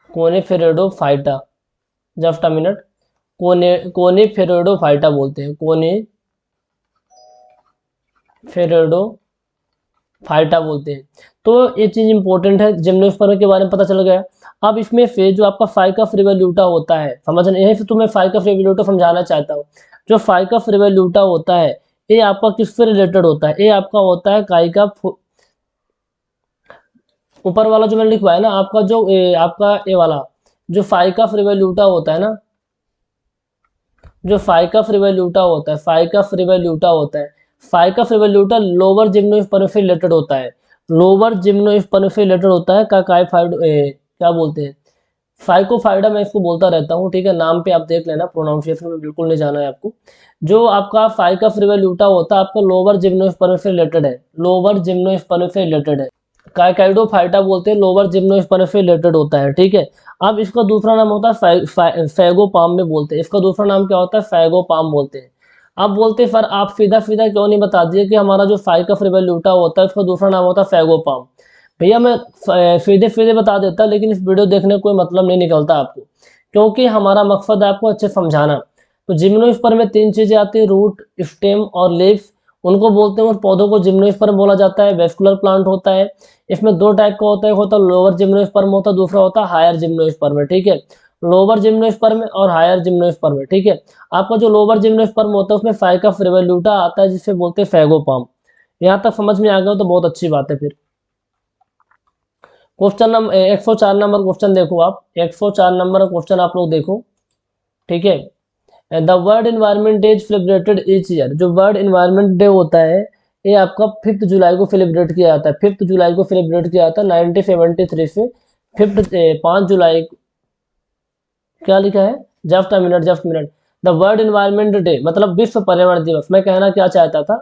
कोनिफेरेडोफाइटा, जस्ट अ मिनट, कोनिफेरेडोफाइटा बोलते हैं, कोनिफेरेडोफाइटा बोलते हैं। तो ये चीज इंपॉर्टेंट है, जिम्नोस्पर्म के बारे में पता चल गया। अब इसमें से जो आपका फाइकस रिवोल्यूटा होता है, समझना, यहीं से तुम्हें फाइकस रिवोल्यूटा समझाना चाहता हूँ। जो फाइकस रिवोल्यूटा होता है ये आपका किससे रिलेटेड होता है, ये आपका होता है काइका, ऊपर वाला जो मैंने लिखवाया ना आपका, जो आपका ये वाला जो फाइकस रिवोल्यूटा होता है ना, जो फाइकस रिवोल्यूटा होता है, फाइकस रिवोल्यूटा होता है, फाइकस रिवोल्यूटा लोअर जिम्नोस्पर्म से रिलेटेड होता है, लोअर जिम्नोस्पर्म से रिलेटेड होता है। काकाइफाइड क्या बोलते हैं, फाइकोफाइडा, मैं इसको बोलता रहता हूँ, ठीक है, नाम पे आप देख लेना, प्रोनाउंसिएशन में बिल्कुल नहीं जाना है आपको। जो आपका फाइकस रिवोल्यूटा होता है आपका लोअर जिम्नोस्पर्म से रिलेटेड है, लोअर जिम्नोस्पर्म से रिलेटेड है। काइकाइडोफाइटा बोलते हैं, लोअर जिम्नोस्पर्म से रिलेटेड होता है, ठीक है। अब इसका दूसरा नाम होता है फैगोपाम में बोलते हैं, इसका दूसरा नाम क्या होता है, फैगोपाम बोलते हैं। अब बोलते हैं सर आप सीधा सीधा क्यों नहीं बता दिए कि हमारा जो फाइकस रिवोल्यूटा होता है उसका दूसरा नाम होता है फैगोपाम। भैया मैं सीधे सीधे बता देता, लेकिन इस वीडियो देखने का कोई मतलब नहीं निकलता आपको, क्योंकि हमारा मकसद है आपको अच्छे समझाना। तो जिम्नोस्पर्म में 3 चीजें आती है, रूट, स्टेम और लीव्स, उनको बोलते हैं, उस पौधों को जिम्नोस्पर्म बोला जाता है, वेस्कुलर प्लांट होता है। इसमें दो टाइप का होता है, एक होता है लोअर जिम्नोस्पर्म होता है, दूसरा होता है हायर जिम्नोस्पर्म, ठीक है। लोअर जिम्नोस्पर्म और हायर जिम्नोस्पर्म, ठीक है। आपका जो लोअर जिम्नोस्पर्म होता है उसमें फाइकस रिवोल्यूटा आता है जिसे बोलते हैं फैगोपाम। यहाँ तक समझ में आ गया तो बहुत अच्छी बात है। फिर क्वेश्चन नंबर 104 नंबर क्वेश्चन देखो आप, 104 नंबर क्वेश्चन आप लोग देखो, ठीक है। The world environment day is celebrated each year. जो वर्ल्ड एनवायरनमेंट डे होता है ये आपका 5 जुलाई को सेलिब्रेट किया जाता है, 5 जुलाई को सेलिब्रेट किया जाता है 1973 से। 5 जुलाई, क्या लिखा है, just a minute just minute, the world environment day मतलब विश्व पर्यावरण दिवस, मैं कहना क्या चाहता था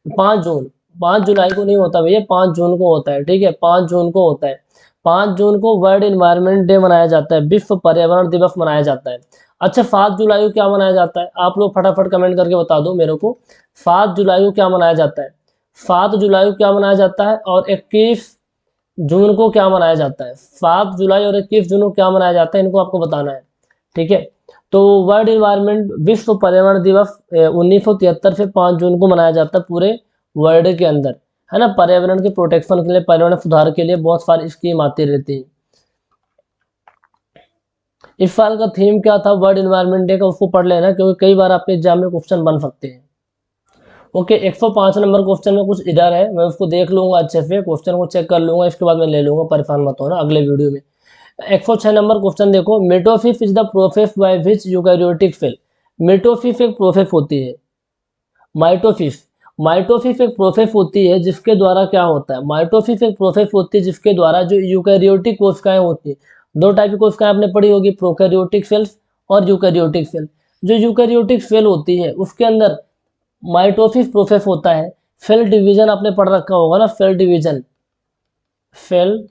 5 जून, 5 जुलाई को नहीं होता भैया, 5 जून को होता है, ठीक है, 5 जून को होता है। 5 जून को वर्ल्ड एनवायरनमेंट डे मनाया जाता है, विश्व पर्यावरण दिवस मनाया जाता है। अच्छा 7 जुलाई को क्या मनाया जाता है, आप लोग फटाफट कमेंट करके बता दो मेरे को, 7 जुलाई को क्या मनाया जाता है, 7 जुलाई को क्या मनाया जाता है, और 21 जून को क्या मनाया जाता है। 7 जुलाई और 21 जून को क्या मनाया जाता है, इनको आपको बताना है, ठीक है। तो वर्ल्ड इन्वायरमेंट विश्व पर्यावरण दिवस 1973 से 5 जून को मनाया जाता है पूरे वर्ल्ड के अंदर, है ना। पर्यावरण के प्रोटेक्शन के लिए, पर्यावरण सुधार के लिए बहुत सारी स्कीम आती रहती है। इस साल का थीम क्या था वर्ल्ड इन्वायरमेंट डे का, उसको पढ़ लेना क्योंकि कई बार आपके एग्जाम में क्वेश्चन बन सकते हैं। ओके 105 नंबर क्वेश्चन में कुछ इधर है, मैं उसको देख लूंगा अच्छे से, क्वेश्चन को चेक कर लूंगा, इसके बाद मैं ले लूंगा, परेशान मत होना अगले वीडियो में। 106 नंबर क्वेश्चन देखो, mitosis is the process by which eukaryotic cell. Mitosis एक प्रोसेस होती है, माइटोसिस, माइटोसिस एक प्रोसेस होती है जिसके द्वारा क्या होता है, माइटोसिस एक प्रोसेस होती है जिसके द्वारा जो यूकैरियोटिक कोशिकाएं होती है, दो टाइप की कोशिकाएं आपने पढ़ी होगी, प्रोकैरियोटिक सेल्स और यूकैरियोटिक सेल। जो यूकैरियोटिक सेल होती है उसके अंदर माइटोसिस प्रोसेस होता है। सेल डिवीजन आपने पढ़ रखा होगा ना, cell division, cell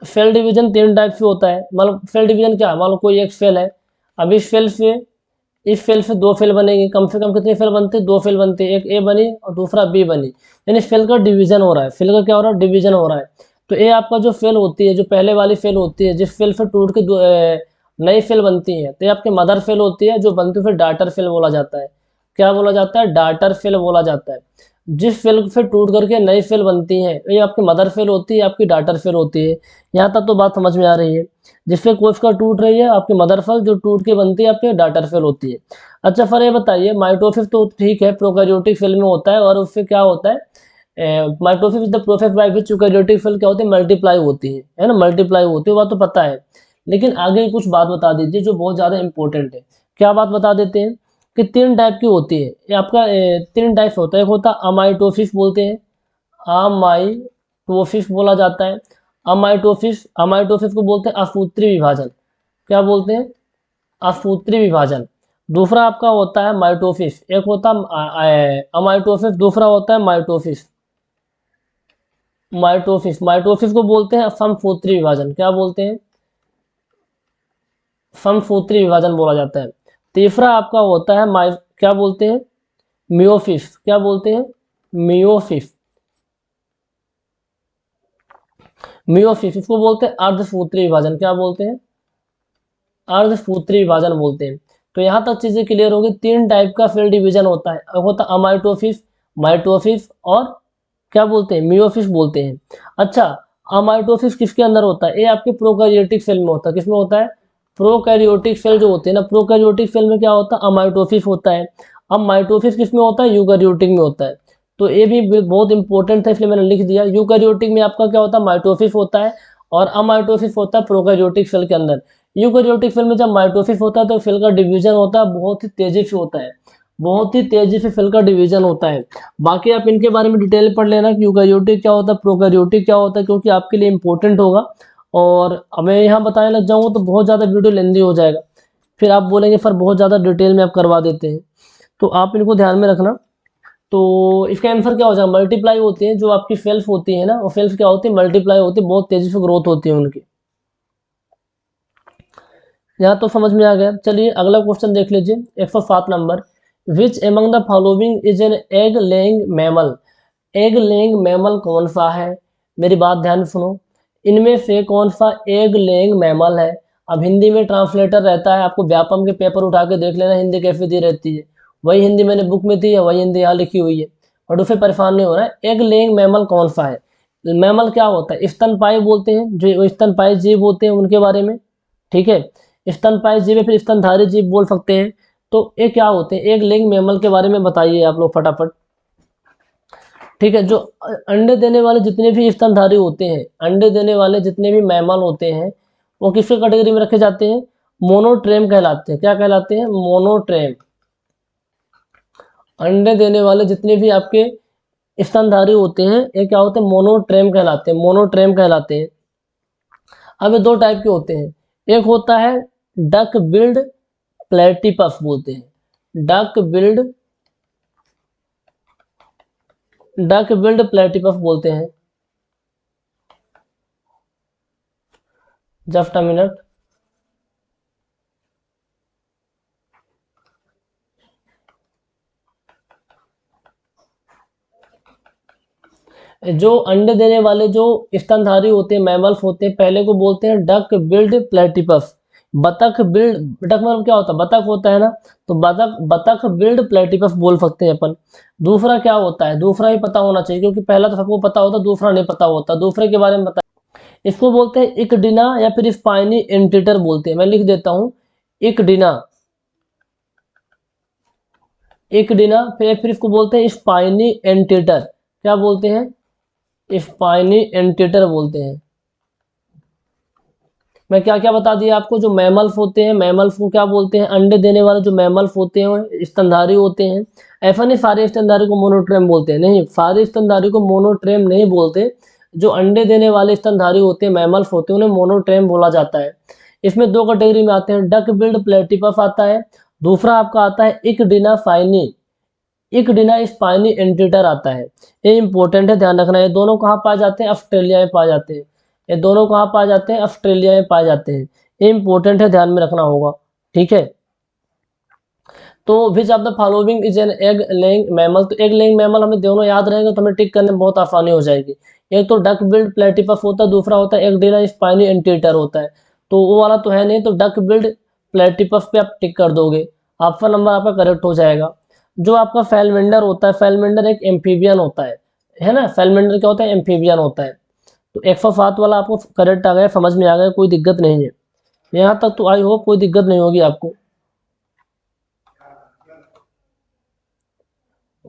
cell division 3 type से होता है। मतलब सेल डिवीजन क्या है, मान लो कोई एक सेल है, अब इस सेल से 2 सेल बनेंगे, कम से कम कितने सेल बनते हैं, 2 सेल बनते हैं, एक ए बनी और दूसरा बी बनी, यानी सेल का डिवीजन हो रहा है, सेल का क्या हो रहा है, डिवीजन हो रहा है। तो ये आपका जो सेल होती है, जो पहले वाली सेल होती है, जिस सेल से टूट के नई सेल बनती है, तो ये आपकी मदर सेल होती है, जो बनती है फिर डाटर सेल बोला जाता है। क्या बोला जाता है, डाटर सेल बोला जाता है। जिस सेल से टूट करके नई सेल बनती है ये आपकी मदर सेल होती है, आपकी डाटर सेल होती है। यहाँ तक तो बात समझ में आ रही है। जिससे कोशिका टूट रही है आपकी मदर सेल, जो टूट के बनती है आपकी डाटर सेल होती है। अच्छा सर ये बताइए, माइटोसिस तो ठीक है प्रोकैरियोटिक सेल में होता है, और उससे क्या होता है, mitosis is the process by which eukaryotic cell क्या होती है, मल्टीप्लाई होती है ना, मल्टीप्लाई होती है, बात तो पता है। लेकिन आगे कुछ बात बता दीजिए जो बहुत ज़्यादा इंपॉर्टेंट है। क्या बात बता देते हैं कि 3 टाइप की होती है ये आपका, 3 टाइप होता है। एक होता है अमाइटोसिस बोलते हैं, अमाइटोसिस बोला जाता है। अमाइटोसिस, अमाइटोसिस को बोलते हैं असूत्री विभाजन। क्या बोलते हैं, असूत्री विभाजन। दूसरा आपका होता है माइटोसिस, एक होता है अमाइटोसिस, दूसरा होता है माइटोसिस। माइटोसिस, माइटोसिस को बोलते हैं समसूत्री विभाजन। क्या बोलते हैं, समसूत्री विभाजन बोला जाता है। तीसरा आपका होता है क्या बोलते हैं, मियोसिस। क्या बोलते हैं, मियोसिस, मियोसिस इसको बोलते हैं अर्धसूत्री विभाजन। क्या बोलते हैं, अर्धसूत्री विभाजन बोलते हैं। तो यहाँ तक चीजें क्लियर होगी। 3 टाइप का सेल डिवीजन होता है, एक होता है अमाइटोसिस, माइटोसिस और क्या बोलते हैं, मियोसिस बोलते हैं। अच्छा अमाइटोसिस किसके अंदर होता है, ये आपके प्रोकैरियोटिक सेल में होता है। किसमें होता है, प्रोकैरियोटिक सेल जो होते हैं ना, प्रोकैरियोटिक सेल में क्या होता है, अमाइटोसिस होता है। अब माइटोसिस किसमें होता है, यूकैरियोटिक में होता है। तो ये भी बहुत इंपॉर्टेंट है इसलिए मैंने लिख दिया। यूकैरियोटिक में आपका क्या होता है, माइटोसिस होता है, और अमाइटोसिस होता है प्रोकैरियोटिक सेल के अंदर। यूकैरियोटिक सेल में जब माइटोसिस होता है तो सेल का डिवीजन होता है, बहुत ही तेजी से होता है, बहुत ही तेजी से सेल का डिवीजन होता है। बाकी आप इनके बारे में डिटेल पढ़ लेना कि यूकैरियोटिक क्या होता है, प्रोकैरियोटिक क्या होता है, क्योंकि आपके लिए इंपॉर्टेंट होगा। और मैं यहाँ बताने लग जाऊँगा तो बहुत ज़्यादा वीडियो लेंदी हो जाएगा, फिर आप बोलेंगे सर बहुत ज़्यादा डिटेल में आप करवा देते हैं। तो आप इनको ध्यान में रखना। तो इसका आंसर क्या हो जाएगा, मल्टीप्लाई होती है जो आपकी सेल्स होती है ना, वो सेल्स क्या होती है, मल्टीप्लाई होती है, बहुत तेजी से ग्रोथ होती है उनकी। यहाँ तो समझ में आ गया। चलिए अगला क्वेश्चन देख लीजिए 107 number, which among the following is an egg laying mammal. Egg laying mammal कौन सा है, मेरी बात ध्यान से सुनो, इनमें से कौन सा एग लेइंग मैमल है। अब हिंदी में ट्रांसलेटर रहता है, आपको व्यापम के पेपर उठा के देख लेना हिंदी कैसे दी रहती है, वही हिंदी मैंने बुक में दी है, वही हिंदी यहाँ लिखी हुई है, और उससे परेशान नहीं हो रहा है। एग लेइंग मैमल कौन सा है, मैमल क्या होता है, स्तनपायी बोलते हैं, जो स्तनपायी जीव होते हैं उनके बारे में, ठीक है। स्तनपायी जीव फिर स्तनधारी जीव बोल सकते हैं। तो ये क्या होते हैं, एक लिंग मैमल के बारे में बताइए आप लोग फटाफट। ठीक है। जो अंडे देने वाले जितने भी स्तनधारी होते हैं, अंडे देने वाले जितने भी मैमल होते हैं, वो किसके कैटेगरी में रखे जाते हैं? मोनोट्रेम कहलाते हैं। क्या कहलाते हैं? मोनोट्रेम। अंडे देने वाले जितने भी आपके स्तनधारी होते हैं, ये क्या होते हैं? मोनोट्रेम कहलाते हैं। मोनोट्रेम कहलाते हैं। अब ये दो टाइप के होते हैं। एक होता है डक बिल्ड प्लेटिपस बोलते हैं। डक बिल्ड प्लेटिपस बोलते हैं। Just a minute. जो अंडे देने वाले जो स्तनधारी होते हैं, मैमल्स होते हैं, पहले को बोलते हैं डक बिल्ड प्लेटिपस। बतख बिल्ड, बतख मतलब क्या होता है? बतख होता है ना, तो बतख बिल्ड प्लेटिपस बोल सकते हैं अपन। दूसरा क्या होता है? दूसरा ही पता होना चाहिए, क्योंकि पहला तो सबको पता होता, दूसरा नहीं पता होता। दूसरे के बारे में बता, इसको बोलते हैं इकडिना या फिर स्पाइनी एंटीटर बोलते हैं। मैं लिख देता हूं, इकडिना। इकडिना, फिर इसको बोलते हैं स्पाइनी एंटीटर। क्या बोलते हैं? स्पाइनी एंटीटर बोलते हैं। मैं क्या क्या बता दिया आपको? जो मैमल्स होते हैं, मैमल्स को क्या बोलते हैं? अंडे देने वाले जो मैमल्स होते हैं, स्तनधारी होते हैं। ऐसा नहीं सारे स्तनधारी को मोनोट्रेम बोलते हैं, नहीं, सारे स्तनधारी को मोनोट्रेम नहीं बोलते। जो अंडे देने वाले स्तनधारी होते हैं, मैमल्स होते हैं, उन्हें मोनोट्रेम बोला जाता है। इसमें दो कैटेगरी में आते हैं, डक बिल्ड प्लेटिपस आता है, दूसरा आपका आता है इकडिना फाइनी, इकडिना स्पाइनी एंटीटर आता है। ये इंपॉर्टेंट है, ध्यान रखना। ये दोनों कहाँ पाए जाते हैं? ऑस्ट्रेलिया में पाए जाते हैं। ये दोनों कहाँ पाए जाते हैं? ऑस्ट्रेलिया में पाए जाते हैं। ये इंपॉर्टेंट है, ध्यान में रखना होगा। ठीक है। तो विच of the following is an egg laying mammal? तो एग लेइंग मैमल हमें दोनों याद रहेंगे तो हमें टिक करने में बहुत आसानी हो जाएगी। एक तो डक बिल्ड प्लेटिपस होता है, दूसरा होता है इकडिना स्पाइनी एंटीटर होता है। तो वो वाला तो है नहीं, तो डक बिल्ड प्लेटिपस पे आप टिक कर दोगे, ऑप्शन नंबर आपका करेक्ट हो जाएगा। जो आपका सैलमेंडर होता है, सैलमेंडर एक एम्फीबियन होता है ना? सैलमेंडर क्या होता है? एम्फीबियन होता है। तो 107 वाला आपको करेक्ट आ गया, समझ में आ गया, कोई दिक्कत नहीं है। यहाँ तक तो आई होप कोई दिक्कत नहीं होगी आपको।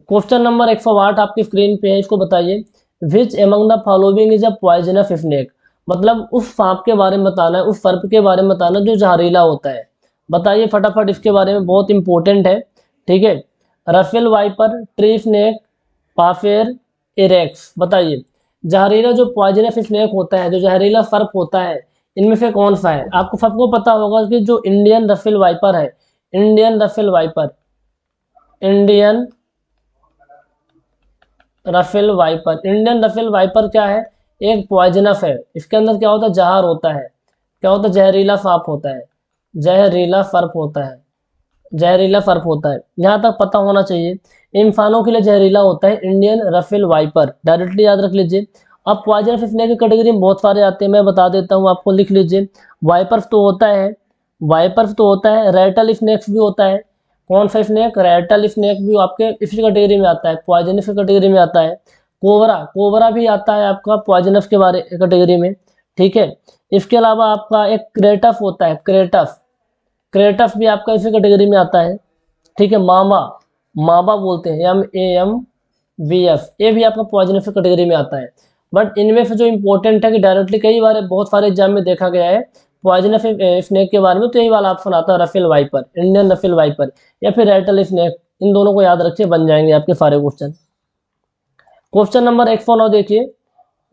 क्वेश्चन नंबर 108 आपकी स्क्रीन पे है, इसको बताइए। Which among the following is a poisonous snake? मतलब उस सांप के बारे में बताना है, उस सर्प के बारे में बताना जो जहरीला होता है। बताइए फटाफट इसके बारे में, बहुत इंपॉर्टेंट है। ठीक है। रफेल वाइपर, ट्री स्नेक, पाफेर, इरेक्स। बताइए जहरीला जो पॉइजनस स्नेक होता है, जो जहरीला सर्प होता है, इनमें से कौन सा है? आपको सबको पता होगा कि जो इंडियन रफेल वाइपर है, Indian Russell viper, Indian Russell viper, Indian Russell viper क्या है? एक पॉइजनस है। इसके अंदर क्या होता है? जहर होता है। क्या होता है? जहरीला सांप होता है, जहरीला सर्प होता है, जहरीला सर्प होता है। यहाँ तक पता होना चाहिए। इंसानों के लिए जहरीला होता है इंडियन रफेल वाइपर, डायरेक्टली याद रख लीजिए। अब पॉइजनस स्नेक की कैटेगरी में बहुत सारे आते हैं, मैं बता देता हूँ आपको, लिख लीजिए। वाइपर्स तो होता है, वाइपर्स तो होता है, रेटल स्नेक्स भी होता है। कौन सा स्नेक? रेटल स्नेक भी आपके इसी कैटेगरी में आता है, पॉइजनस की कैटेगरी में आता है। कोबरा, कोबरा भी आता है आपका पॉइजनस के बारे कैटेगरी में। ठीक है। इसके अलावा आपका एक क्रेटस होता है, क्रेटस, क्रेटस भी आपका इसी कैटेगरी में आता है। ठीक है। मामा, मावा बोलते हैं, MAMBF, ये भी आपका पॉइजनस की कैटेगरी में आता है। बट इनमें से जो इंपॉर्टेंट है कि डायरेक्टली कई बार बहुत सारे एग्जाम में देखा गया है पॉइजनस स्नेक के बारे में, तो यही वाला ऑप्शन आता है, Russell viper, Indian Russell viper या फिर रेटल स्नेक। इन दोनों को याद रखिए, बन जाएंगे आपके सारे क्वेश्चन। क्वेश्चन नंबर 109 देखिए,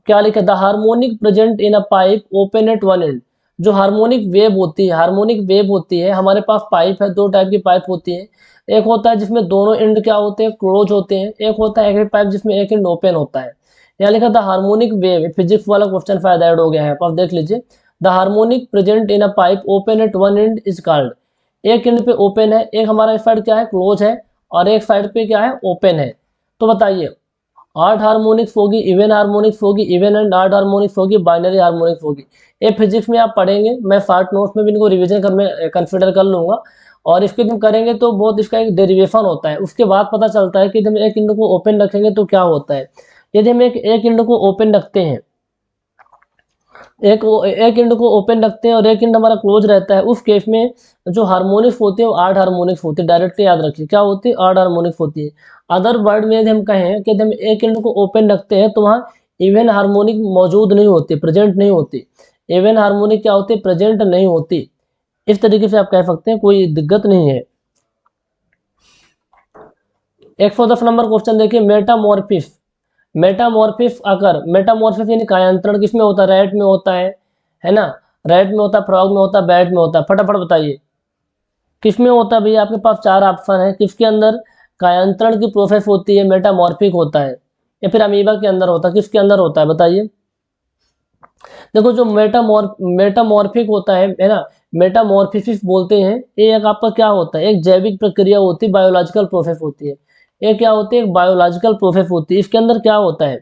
क्या लिखा? The harmonic present in a pipe open at one and. जो हार्मोनिक वेव होती है, हार्मोनिक वेव होती है, हमारे पास पाइप है, दो टाइप की पाइप होती है। एक होता है जिसमें दोनों एंड क्या होते हैं? क्लोज होते हैं। एक होता है एक पाइप जिसमें एक एंड ओपन होता है। यहाँ लिखा था हार्मोनिक वेव, फिजिक्स वाला क्वेश्चन शायद ऐड हो गया है, आप देख लीजिए। The harmonic present in a pipe open at one and is called. एक एंड पे ओपन है, एक हमारा साइड क्या है? क्लोज है, और एक साइड पे क्या है? ओपन है। तो बताइए आठ हार्मोनिक्स होगी, इवन हार्मोनिक्स होगी, इवन एंड आठ हार्मोनिक्स होगी, बाइनरी हार्मोनिक्स होगी। ये फिजिक्स में आप पढ़ेंगे, मैं शॉर्ट नोट्स में भी इनको रिवीजन कर में कंसिडर कर लूंगा। और इसके तुम करेंगे तो बहुत इसका एक डेरिवेशन होता है, उसके बाद पता चलता है कि जब एक इंडो को ओपन रखेंगे तो क्या होता है। यदि हम एक इंडो को ओपन रखते हैं एक एंड को ओपन रखते हैं और एक एंड हमारा क्लोज रहता है, उस केस में जो हार्मोनिक्स होती है वो 8 हार्मोनिक्स होती है। डायरेक्टली याद रखिए क्या होती है, 8 हार्मोनिक्स होती है। अदर वर्ड में यदि हम कहें कि हम एक एंड को ओपन रखते हैं तो वहाँ इवन हार्मोनिक मौजूद नहीं होती, प्रेजेंट नहीं होती। इवन हार्मोनिक क्या होती है, प्रेजेंट नहीं होती। इस तरीके से आप कह सकते हैं, कोई दिक्कत नहीं है। 110 नंबर क्वेश्चन देखिए, मेटामॉर्फिस। मेटामॉर्फिस आकर, मेटामॉर्फिस यानी कायांतरण किसमें होता है, रैट में होता है ना, रैट में होता है, फ्रॉग में होता है, बैट में होता है। फटाफट बताइए किसमें होता है भैया, आपके पास 4 ऑप्शन है, किसके अंदर कायांतरण की प्रोसेस होती है, मेटामॉर्फिक होता है, या फिर अमीबा के अंदर होता है, किसके अंदर होता है बताइए। देखो जो मेटामॉर्फिक होता है ना, मेटामॉर्फिसिस बोलते हैं, ये एक आपका क्या होता है, एक जैविक प्रक्रिया होती है, बायोलॉजिकल प्रोसेस होती है। ये क्या होती है, एक बायोलॉजिकल प्रोसेस होती है। इसके अंदर क्या होता है,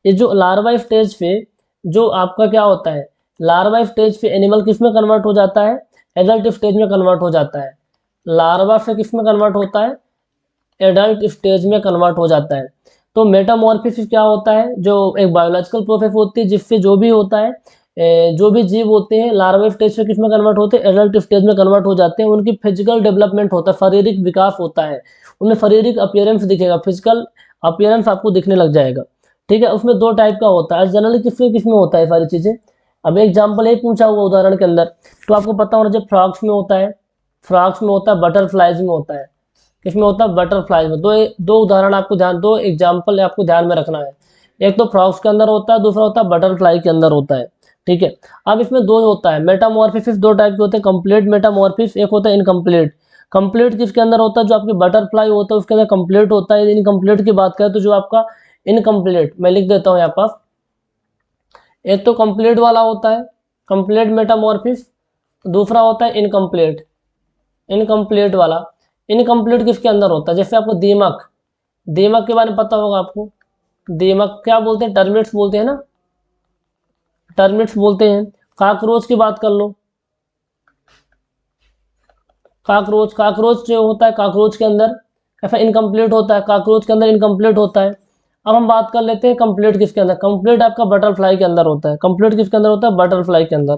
ये जो लार्वा स्टेज पे जो आपका क्या होता है, लार्वा स्टेज पे एनिमल किस में कन्वर्ट हो जाता है, एडल्ट स्टेज में कन्वर्ट हो जाता है। लार्वा से किस में कन्वर्ट होता है, एडल्ट स्टेज में कन्वर्ट हो जाता है। तो मेटामॉर्फिस क्या होता है, जो एक बायोलॉजिकल प्रोसेस होती है जिससे जो भी होता है, जो भी जीव होते हैं लार्वा स्टेज से किस में कन्वर्ट होते हैं, एडल्ट स्टेज में कन्वर्ट हो जाते हैं। उनकी फिजिकल डेवलपमेंट होता है, शारीरिक विकास होता है, उनमें शारीरिक अपीयरेंस दिखेगा, फिजिकल अपीयरेंस आपको दिखने लग जाएगा। ठीक है, उसमें 2 टाइप का होता है जनरली, किसमें किसमें होता है सारी चीजें। अब एग्जाम्पल एक पूछा हुआ उदाहरण के अंदर, तो आपको पता होना चाहिए फ्रॉग्स में होता है, फ्रॉग्स में होता है, बटरफ्लाइज में होता है। किसमें होता है, बटरफ्लाई में। दो उदाहरण आपको ध्यान, 2 एग्जाम्पल आपको ध्यान में रखना है। एक तो फ्रॉग्स के अंदर होता है, दूसरा होता है बटरफ्लाई के अंदर होता है। ठीक है, अब इसमें 2 होता है मेटामॉर्फिस, 2 टाइप के होते हैं, कंप्लीट मेटामॉर्फिस, एक होता है इनकम्प्लीट। कंप्लीट किसके अंदर होता है, जो आपकी बटरफ्लाई होता है उसके अंदर कंप्लीट होता है। इनकम्प्लीट की बात करें तो जो आपका इनकम्प्लीट, मैं लिख देता हूँ यहाँ पर, एक तो कंप्लीट वाला होता है कंप्लीट मेटामॉर्फिस, दूसरा होता है इनकम्प्लीट, इनकम्प्लीट वाला। इनकम्प्लीट किसके अंदर होता है, जैसे आपको दीमक, दीमक के बारे में पता होगा आपको, दीमक क्या बोलते हैं, टर्मिट्स बोलते हैं ना, टर्मिट्स बोलते हैं। काकरोच की बात कर लो, काकरोच, काकरोच जो होता है, काकरोच के अंदर ऐसा इनकम्प्लीट होता है, काकरोच के अंदर इनकम्प्लीट होता है। अब हम बात कर लेते हैं कंप्लीट किसके अंदर, कंप्लीट आपका बटरफ्लाई के अंदर होता है। कंप्लीट किसके अंदर होता है, बटरफ्लाई के अंदर,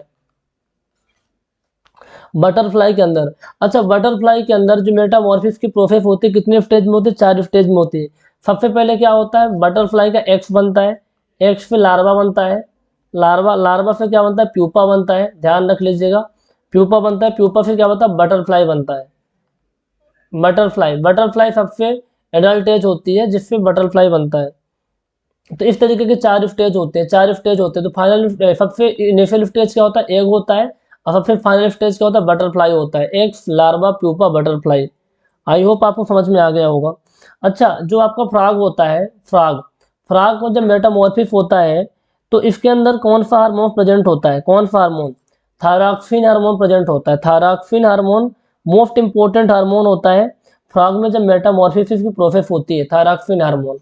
बटरफ्लाई के अंदर। अच्छा, बटरफ्लाई के अंदर जो मेटामॉर्फिस की प्रोसेस होती है कितने स्टेज में होती है, 4 स्टेज में होती है। सबसे पहले क्या होता है, बटरफ्लाई का एक्स बनता है, एक्स पे लार्वा बनता है, लार्वा, लार्वा से क्या बनता है, प्यूपा बनता है, ध्यान रख लीजिएगा, प्यूपा बनता है, प्यूपा से क्या बनता है, बटरफ्लाई बनता है। बटरफ्लाई, बटरफ्लाई सबसे एडल्ट एज होती है जिससे बटरफ्लाई बनता है। तो इस तरीके के 4 स्टेज होते हैं, 4 स्टेज होते हैं। तो फाइनल, सबसे इनिशियल स्टेज क्या होता है, एग होता है, और सबसे फाइनल स्टेज क्या होता है, बटरफ्लाई होता है, eggs, larva, pupa, butterfly. I hope आपको समझ में आ गया होगा। अच्छा, जो आपका फ्रॉग होता है, फ्रॉग, फ्रॉग को जब मेटामॉर्फिस होता है तो इसके अंदर कौन सा हार्मोन प्रेजेंट होता है, कौन सा हार्मोन, थायरॉक्सिन हार्मोन प्रेजेंट होता है। Thyroxine hormone most important hormone होता है फ्रॉग में जब मेटामॉर्फिस की प्रोसेस होती है, थायरॉक्सिन हार्मोन।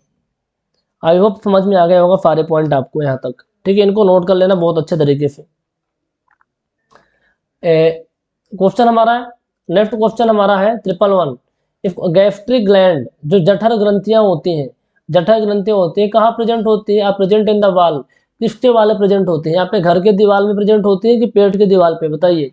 आई होप समझ में आ गया होगा सारे पॉइंट आपको यहाँ तक। ठीक है, इनको नोट कर लेना बहुत अच्छे तरीके से। क्वेश्चन हमारा है, नेक्स्ट क्वेश्चन हमारा है 111। इफ गैस्ट्रिक ग्लैंड, जो जठर ग्रंथियां होती हैं, जठर ग्रंथियां होती हैं कहाँ प्रेजेंट होती है, आप प्रेजेंट इन द वाल, किसके वाले प्रेजेंट होती है, यहाँ पे घर के दीवार में प्रेजेंट होती है कि पेट के दीवार पे, बताइए।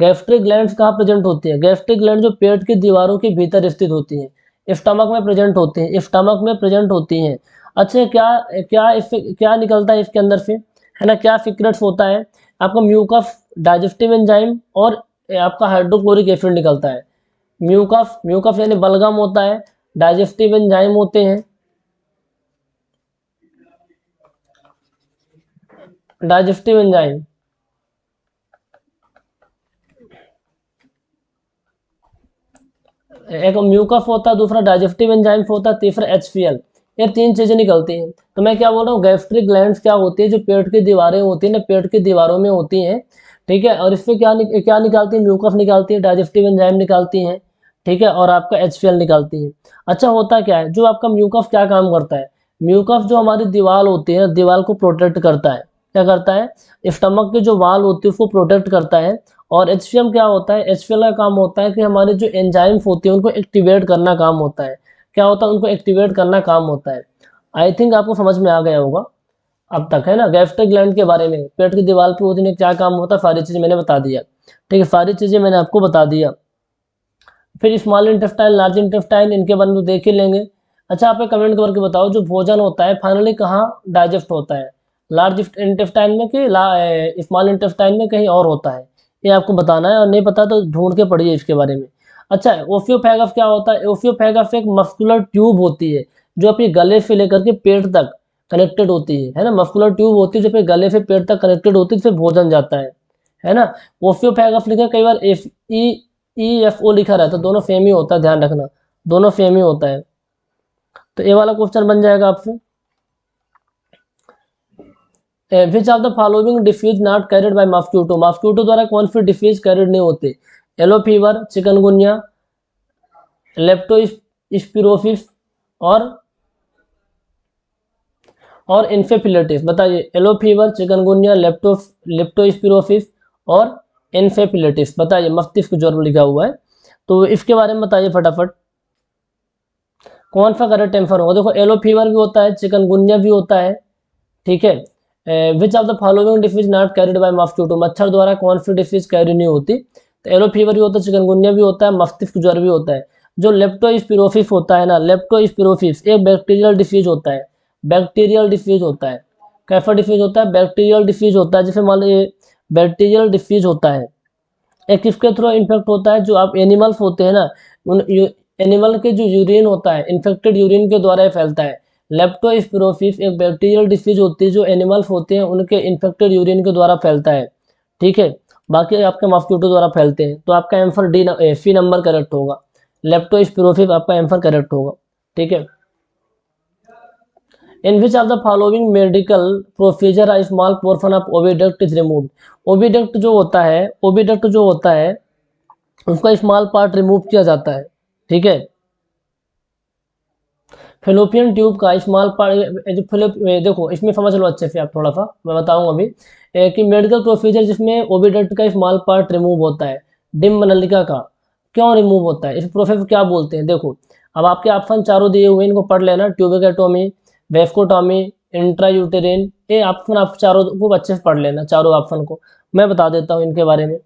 गैस्ट्रिक ग्लैंड्स कहाँ प्रेजेंट होती है, गैस्ट्रिक ग्लैंड जो पेट की दीवारों के भीतर स्थित होती हैं, स्टमक में प्रेजेंट होती हैं, स्टमक में प्रेजेंट होती हैं। अच्छा, क्या क्या इससे क्या निकलता है इसके अंदर से, है ना, क्या सीक्रेट्स होता है, आपका म्यूकस, डाइजेस्टिव एंजाइम, और आपका हाइड्रोक्लोरिक एसिड निकलता है। म्यूकस, म्यूकस यानी बलगम होता है, डाइजेस्टिव एंजाइम होते हैं, डाइजेस्टिव एंजाइम, एक म्यूकस होता है, दूसरा डाइजेस्टिव एंजाइम्स होता है, तीसरा HCl। ये 3 चीजें निकलती हैं। तो मैं क्या बोल रहा हूँ, गैस्ट्रिक ग्लैंड्स क्या होती है, जो पेट की दीवारें होती है ना, पेट की दीवारों में होती हैं। ठीक है, और इससे क्या निकालती है, म्यूकस निकालती है, डाइजेस्टिव एंजाइम निकालती हैं। ठीक है, और आपका HCl निकालती है। अच्छा, होता क्या है, जो आपका म्यूकस क्या काम करता है, म्यूकस जो हमारी दीवार होती है, दीवार को प्रोटेक्ट करता है, क्या करता है, स्टमक की जो वाल होती है उसको प्रोटेक्ट करता है। और HCl क्या होता है, HCl का काम होता है कि हमारे जो एंजाइम्स होती है उनको एक्टिवेट करना काम होता है। क्या होता है, उनको एक्टिवेट करना काम होता है। आई थिंक आपको समझ में आ गया होगा। अब तक, है ना। गैस्ट्रिक ग्लैंड के बारे में, पेट की दीवार पे होती है, क्या काम होता है, सारी चीज़ मैंने बता दिया। ठीक है, सारी चीज़ें मैंने आपको बता दिया। फिर स्मॉल इंटेस्टाइन, लार्ज इंटेस्टाइन, इनके बारे में देख ही लेंगे। अच्छा, आप कमेंट करके बताओ, जो भोजन होता है फाइनली कहाँ डाइजेस्ट होता है, लार्ज इंटेस्टाइन में कि स्मॉल इंटेस्टाइन में, कहीं और होता है, ये आपको बताना है। और नहीं पता तो ढूंढ के पढ़िए इसके बारे में। अच्छा, ओफियोफेगस क्या होता है? ओफियोफेगस एक मस्कुलर ट्यूब होती है जो अपने गले से लेकर के पेट तक कनेक्टेड होती है ना। मस्कुलर ट्यूब होती है जो अपने गले से पेट तक कनेक्टेड होती है, जिससे भोजन जाता है ना। ओफियोफेगस लिखा, कई बार F E E F O लिखा रहता है, दोनों सेम ही होता है, ध्यान रखना, दोनों सेम ही होता है। तो ये वाला क्वेश्चन बन जाएगा आपसे। विच of the following disease not carried by mosquito? Mosquito द्वारा कौन सी डिसीज कैरिड नहीं होती? येलो फीवर, चिकनगुनिया, लेप्टोस्पिरोसिस और इन्फेफिलिटिस। बताइए, येलो फीवर, चिकनगुनिया, लेप्टोस्पिरोसिस और इन्फेफिलिटिस। बताइए, मस्तिष्क ज्वर लिखा हुआ है, तो इसके बारे में बताइए फटाफट, कौन सा करेक्ट आंसर होगा? देखो, येलो फीवर भी होता है, चिकनगुनिया भी होता है, ठीक है। विच of the following disease not carried by mosquito? मच्छर द्वारा कौन सी डिसीज कैरी नहीं होती? तो येलो फीवर भी होता है, चिकनगुनिया भी होता है, मस्तिष्क ज्वर भी होता है। जो लेप्टोस्पिरोसिस होता है ना, लेप्टोस्पिरोसिस एक बैक्टीरियल डिसीज होता है, बैक्टीरियल डिसीज होता है। कैसा डिसीज होता है? बैक्टीरियल डिसीज होता है। जैसे मान लीजिए बैक्टीरियल डिसीज होता है, एक किसके थ्रू इन्फेक्ट होता है? जो आप एनिमल्स होते हैं ना, उन एनिमल के जो यूरिन होता है, इन्फेक्टेड यूरिन के द्वारा फैलता है। लेप्टोस्पिरोसिस एक बैक्टीरियल डिसीज होती है जो एनिमल्स होते हैं उनके इन्फेक्टेड यूरिन के द्वारा फैलता है, ठीक है। बाकी आपके मॉस्किटो द्वारा फैलते हैं। तो आपका आंसर सी नंबर करेक्ट होगा, लेप्टोस्पिरोसिस आपका आंसर करेक्ट होगा, ठीक है। In which of the following medical procedure a small portion of oviduct is removed? Oviduct जो होता है, ओविडक्ट जो होता है उसका स्मॉल पार्ट रिमूव किया जाता है, ठीक है। फेलोपियन ट्यूब का स्मॉल पार्ट, जो देखो इसमें समझ लो अच्छे से आप, थोड़ा सा मैं बताऊंगा अभी। कि मेडिकल प्रोसीजर जिसमें ओविडक्ट का स्मॉल पार्ट रिमूव होता है, डिम्ब नलिका का, क्यों रिमूव होता है, इस प्रोसेस को क्या बोलते हैं? देखो, अब आपके ऑप्शन चारों दिए हुए हैं, इनको पढ़ लेना। ट्यूबिकेटोमी, वेस्कोटोमी, इंट्रायूटेरिन, ये ऑप्शन आप चारों को अच्छे से पढ़ लेना, चारों ऑप्शन को। मैं बता देता हूँ इनके बारे में।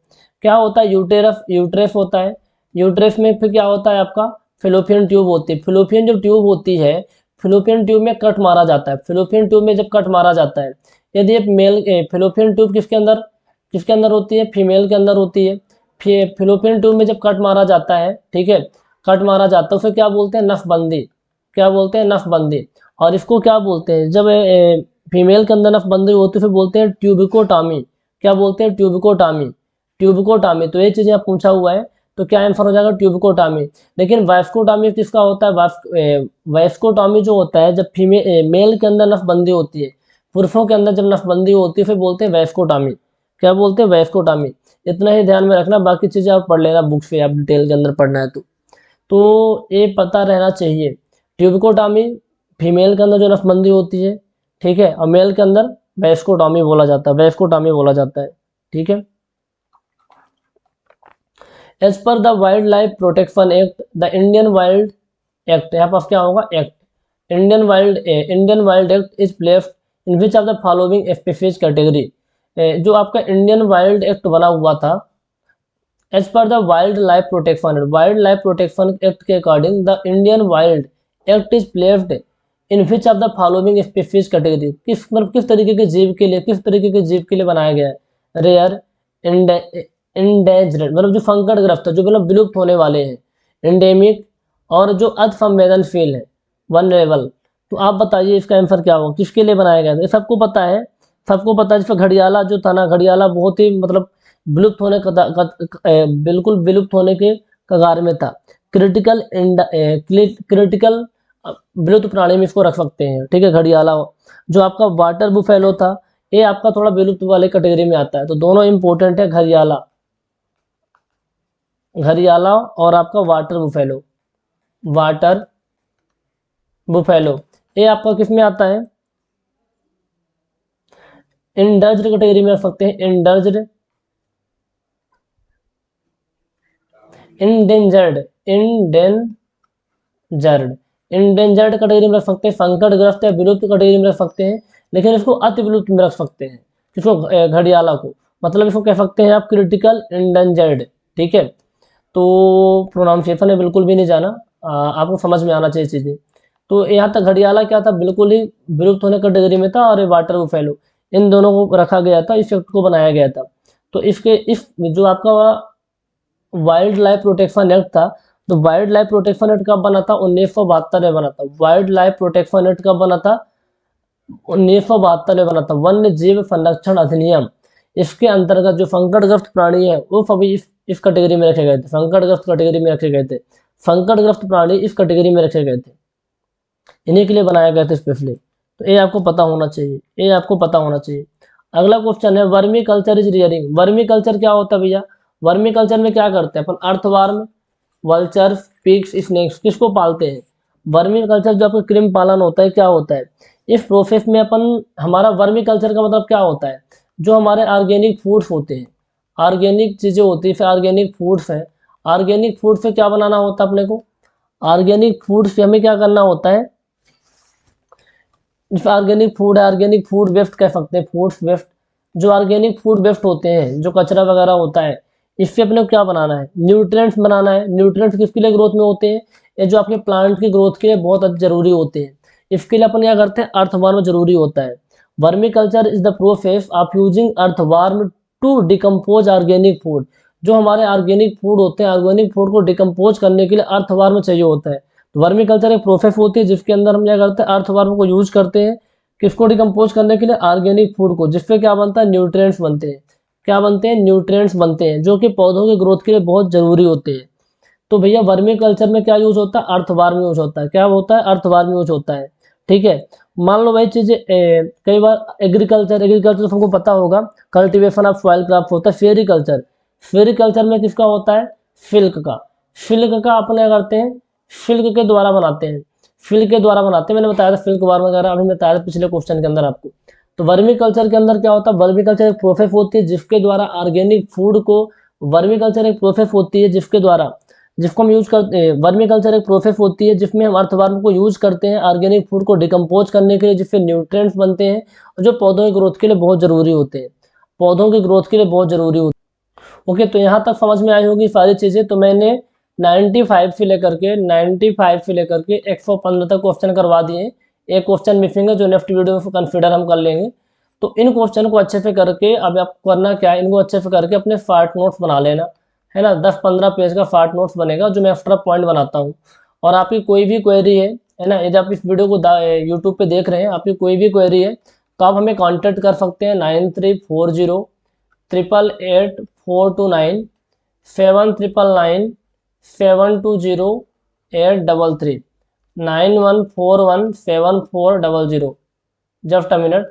क्या होता है? यूटेरस, यूट्रेस होता है। यूट्रेस में फिर क्या होता है आपका? फिलोपियन ट्यूब होती है। फिलोपियन जो ट्यूब होती है, फिलोपियन ट्यूब में कट मारा जाता है। फिलोपियन ट्यूब में जब कट मारा जाता है, यदि एक मेल फिलोपियन ट्यूब किसके अंदर होती है? फीमेल के अंदर होती है। फिलोपियन ट्यूब में जब कट मारा जाता है, ठीक है, कट मारा जाता है, उसे क्या बोलते हैं? नसबंदी। क्या बोलते हैं? नसबंदी। और इसको क्या बोलते हैं? जब फीमेल के अंदर नसबंदी होती है फिर बोलते हैं ट्यूबिकोटामी। क्या बोलते हैं? ट्यूबिकोटामी, ट्यूबिकोटामी। तो ये चीजें आप पूछा हुआ है, तो क्या आंसर हो जाएगा? ट्यूबिकोटामी। लेकिन वास्कोटामी किसका होता है? वास्कोटामी जो होता है जब फीमेल मेल के अंदर नसबंदी होती है, पुरुषों के अंदर जब नसबंदी होती है फिर बोलते हैं वास्कोटामी। क्या बोलते हैं? वास्कोटामी। इतना ही ध्यान में रखना, बाकी चीजें आप पढ़ लेना बुक से, आप डिटेल के अंदर पढ़ना है तो ये पता रहना चाहिए। ट्यूबिकोटामी फीमेल के अंदर जो नसबंदी होती है, ठीक है, और मेल के अंदर वास्कोटामी बोला जाता है, वास्कोटामी बोला जाता है, ठीक है। एज पर the wild life protection act, the Indian wild act, यहाँ पास क्या होगा? Act. Indian wild act is placed in which of the following species category? जो आपका इंडियन वाइल्ड एक्ट बना हुआ था, एज पर the wild life protection act के according the Indian wild act is placed in which of the following species category? किस तरीके के जीव के लिए, किस तरीके के जीव के लिए बनाया गया है? रेयर, इंडेंजर्ड मतलब जो संकटग्रस्त है, जो मतलब विलुप्त होने वाले हैं, एंडेमिक, और जो अतिसंवेदनशील है, वनरेबल। तो आप बताइए इसका आंसर क्या होगा, किसके लिए बनाया गया था? ये सबको पता है, सबको पता है। जिसमें घड़ियाला जो था ना, घड़ियाला बहुत ही मतलब विलुप्त होने बिल्कुल विलुप्त होने के कगार में था। क्रिटिकल विलुप्त प्राणी में इसको रख सकते हैं, ठीक है, घड़ियाला। जो आपका वाटर बुफेलो था, ये आपका थोड़ा विलुप्त वाले कैटेगरी में आता है। तो दोनों इंपॉर्टेंट है, घड़ियाला, घड़ियाला और आपका वाटर बुफेलो, वाटर बुफेलो, ये आपका किस में आता है? इंडर्ज्ड कैटेगरी में रख सकते हैं, इंडर्ज्ड, इंडेंजर्ड, इंडेंजर्ड, इंडेंजर्ड कैटेगरी में रख सकते हैं, संकटग्रस्त या विलुप्त कैटेगरी में रख सकते हैं, लेकिन इसको अति विलुप्त में रख सकते हैं, किसको, घड़ियाला को, मतलब इसको कह सकते हैं आप क्रिटिकल इंडेंजर्ड। ठीक है, तो प्रोनाउंसिएशन है बिल्कुल भी नहीं जाना, आपको समझ में आना चाहिए चीज़ें। तो यहाँ तक घड़ियाला क्या था, बिल्कुल ही विलुप्त होने कैटेगरी में था, और ये वाटर बुफेलो, इन दोनों को रखा गया था, इस एक्ट को बनाया गया था। तो इसके इस जो आपका वाइल्ड लाइफ प्रोटेक्शन एक्ट था, तो वाइल्ड लाइफ प्रोटेक्शन एक्ट कब बना था, 1972 में बना था। वाइल्ड लाइफ प्रोटेक्शन एक्ट कब बना था, 1972 में बना था। वन्य जीव संरक्षण अधिनियम, इसके अंतर्गत जो संकटग्रस्त प्राणी है वो सभी इस कैटेगरी में रखे गए थे, संकटग्रस्त कैटेगरी में रखे गए थे, संकटग्रस्त प्राणी इस कैटेगरी में रखे गए थे, इन्हीं के लिए बनाया गया था स्पेशली। तो ये आपको पता होना चाहिए, ये आपको पता होना चाहिए। अगला क्वेश्चन है, vermiculture is rearing. Vermi culture क्या होता है भैया, वर्मी कल्चर में क्या करते हैं अपन, अर्थवार्म, वल्चर्स, पिग्स, स्नेक्स, किसको पालते हैं। वर्मी कल्चर जो आपका कृमि पालन होता है, क्या होता है, इस प्रोसेस में अपन, हमारा वर्मी कल्चर का मतलब क्या होता है, जो हमारे ऑर्गेनिक फूड्स होते हैं, ऑर्गेनिक चीज़ें होती है, ऑर्गेनिक फूड्स हैं, ऑर्गेनिक फूड से क्या बनाना होता है अपने को, ऑर्गेनिक फूड से हमें क्या करना होता है, ऑर्गेनिक फूड है, ऑर्गेनिक फूड वेस्ट कह सकते हैं, फूड्स वेस्ट, जो ऑर्गेनिक फूड वेस्ट होते हैं, जो कचरा वगैरह होता है, इससे अपने को क्या बनाना है, न्यूट्रिएंट्स बनाना है। न्यूट्रिएंट्स किसके लिए ग्रोथ में होते हैं, ये जो आपके प्लांट की ग्रोथ के लिए बहुत जरूरी होते हैं, इसके लिए अपन क्या करते हैं, अर्थवार्म जरूरी होता है। Vermiculture is the process of using earthworm to decompose organic food, जो हमारे ऑर्गेनिक फूड होते हैं, ऑर्गेनिक फूड को डिकम्पोज करने के लिए अर्थवार्म चाहिए होता है। वर्मी कल्चर एक प्रोसेस होती है जिसके अंदर हम क्या करते हैं, अर्थवर्म को यूज करते हैं, किसको डिकम्पोज करने के लिए, ऑर्गेनिक फूड को, जिससे क्या बनता है, न्यूट्रिएंट्स बनते हैं। क्या बनते हैं, न्यूट्रिएंट्स बनते हैं, जो कि पौधों की ग्रोथ के लिए बहुत जरूरी होते हैं। तो भैया वर्मी कल्चर में क्या यूज होता है, अर्थवर्म यूज होता है, क्या होता है, अर्थवर्म यूज होता है। ठीक है, मान लो भाई चीजें, कई बार एग्रीकल्चर, एग्रीकल्चर तो हमको पता होगा, कल्टीवेशन ऑफ सॉइल क्रॉप होता है। सेरिकल्चर, सेरिकल्चर में किसका होता है, सिल्क का, सिल्क का अपन क्या करते हैं, सिल्क के द्वारा बनाते हैं, सिल्क के द्वारा बनाते हैं, मैंने बताया था सिल्क वार्म वगैरह, अभी बताया था पिछले क्वेश्चन के अंदर आपको। तो वर्मी कल्चर के अंदर क्या होता है, वर्मी कल्चर एक प्रोसेस होती है जिसके द्वारा ऑर्गेनिक फूड को, वर्मी कल्चर एक प्रोसेस होती है जिसके द्वारा, जिसको हम यूज करते हैं, वर्मी कल्चर एक प्रोसेस होती है जिसमें हम अर्थवर्म को यूज करते हैं ऑर्गेनिक फूड को डिकम्पोज करने के लिए, जिससे न्यूट्रिएंट्स बनते हैं, जो पौधों की ग्रोथ के लिए बहुत जरूरी होते हैं, पौधों की ग्रोथ के लिए बहुत जरूरी होते हैं। ओके, तो यहाँ तक समझ में आई होगी सारी चीजें। तो मैंने 95 से लेकर के 115 तक क्वेश्चन करवा दिए। एक क्वेश्चन मिसिंग है जो नेक्स्ट वीडियो में कंसिडर हम कर लेंगे। तो इन क्वेश्चन को अच्छे से करके, अब आपको करना क्या है, इनको अच्छे से करके अपने शॉर्ट नोट्स बना लेना है ना। 10-15 पेज का शॉर्ट नोट्स बनेगा जो मैं एक्स्ट्रा पॉइंट बनाता हूँ। और आपकी कोई भी क्वेरी है ना, यदि आप इस वीडियो को यूट्यूब पे देख रहे हैं, आपकी कोई भी क्वेरी है तो आप हमें कॉन्टेक्ट कर सकते हैं 9340888429 799972083 91417400। जस्ट अ मिनट,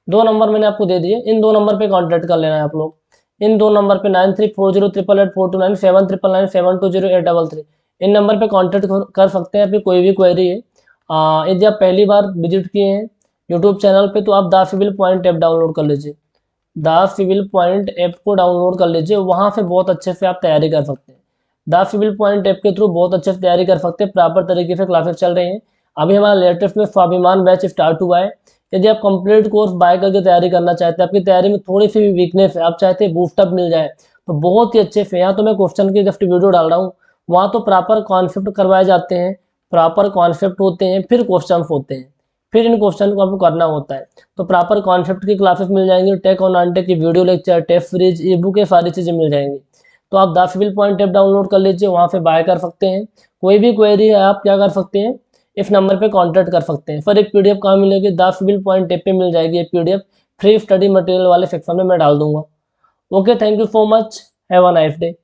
दो नंबर मैंने आपको दे दिए, इन दो नंबर पे कांटेक्ट कर लेना है आप लोग। इन दो नंबर पे 9340888429 799720833, इन नंबर पे कांटेक्ट कर सकते हैं। आपकी कोई भी क्वेरी है, यदि आप पहली बार विजिट किए हैं यूट्यूब चैनल पे, तो आप the civil point app download कर लीजिए, द सिविल पॉइंट ऐप को डाउनलोड कर लीजिए, वहाँ से बहुत अच्छे से आप तैयारी कर सकते हैं। द सिविल पॉइंट ऐप के थ्रू बहुत अच्छे से तैयारी कर सकते हैं, प्रॉपर तरीके से क्लासेस चल रही हैं। अभी हमारा लेटेस्ट में स्वाभिमान बैच स्टार्ट हुआ है। यदि आप कंप्लीट कोर्स बाय करके तैयारी करना चाहते हैं, आपकी तैयारी में थोड़ी सी भी वीकनेस है, आप चाहते हैं बूस्टअप मिल जाए, तो बहुत ही अच्छे से, यहाँ तो मैं क्वेश्चन की जस्ट वीडियो डाल रहा हूँ, वहाँ तो प्रॉपर कॉन्सेप्ट करवाए जाते हैं, प्रॉपर कॉन्सेप्ट होते हैं, फिर क्वेश्चन होते हैं, फिर इन क्वेश्चन को आपको करना होता है। तो प्रॉपर कॉन्सेप्ट की क्लासेस मिल जाएंगी, टेक और नॉन टेक की video lecture, test series, e book, ये सारी चीज़ें मिल जाएंगी। तो आप the civil point app download कर लीजिए, वहाँ से बाय कर सकते हैं। कोई भी क्वेरी है आप क्या कर सकते हैं, इस नंबर पे कांटेक्ट कर सकते हैं। सर एक पीडीएफ कहाँ मिलेगी, द सिविल पॉइंट ऐप पे मिल जाएगी। ये पीडीएफ फ्री स्टडी मटेरियल वाले सेक्शन में मैं डाल दूंगा। Okay, thank you so much, have a nice day.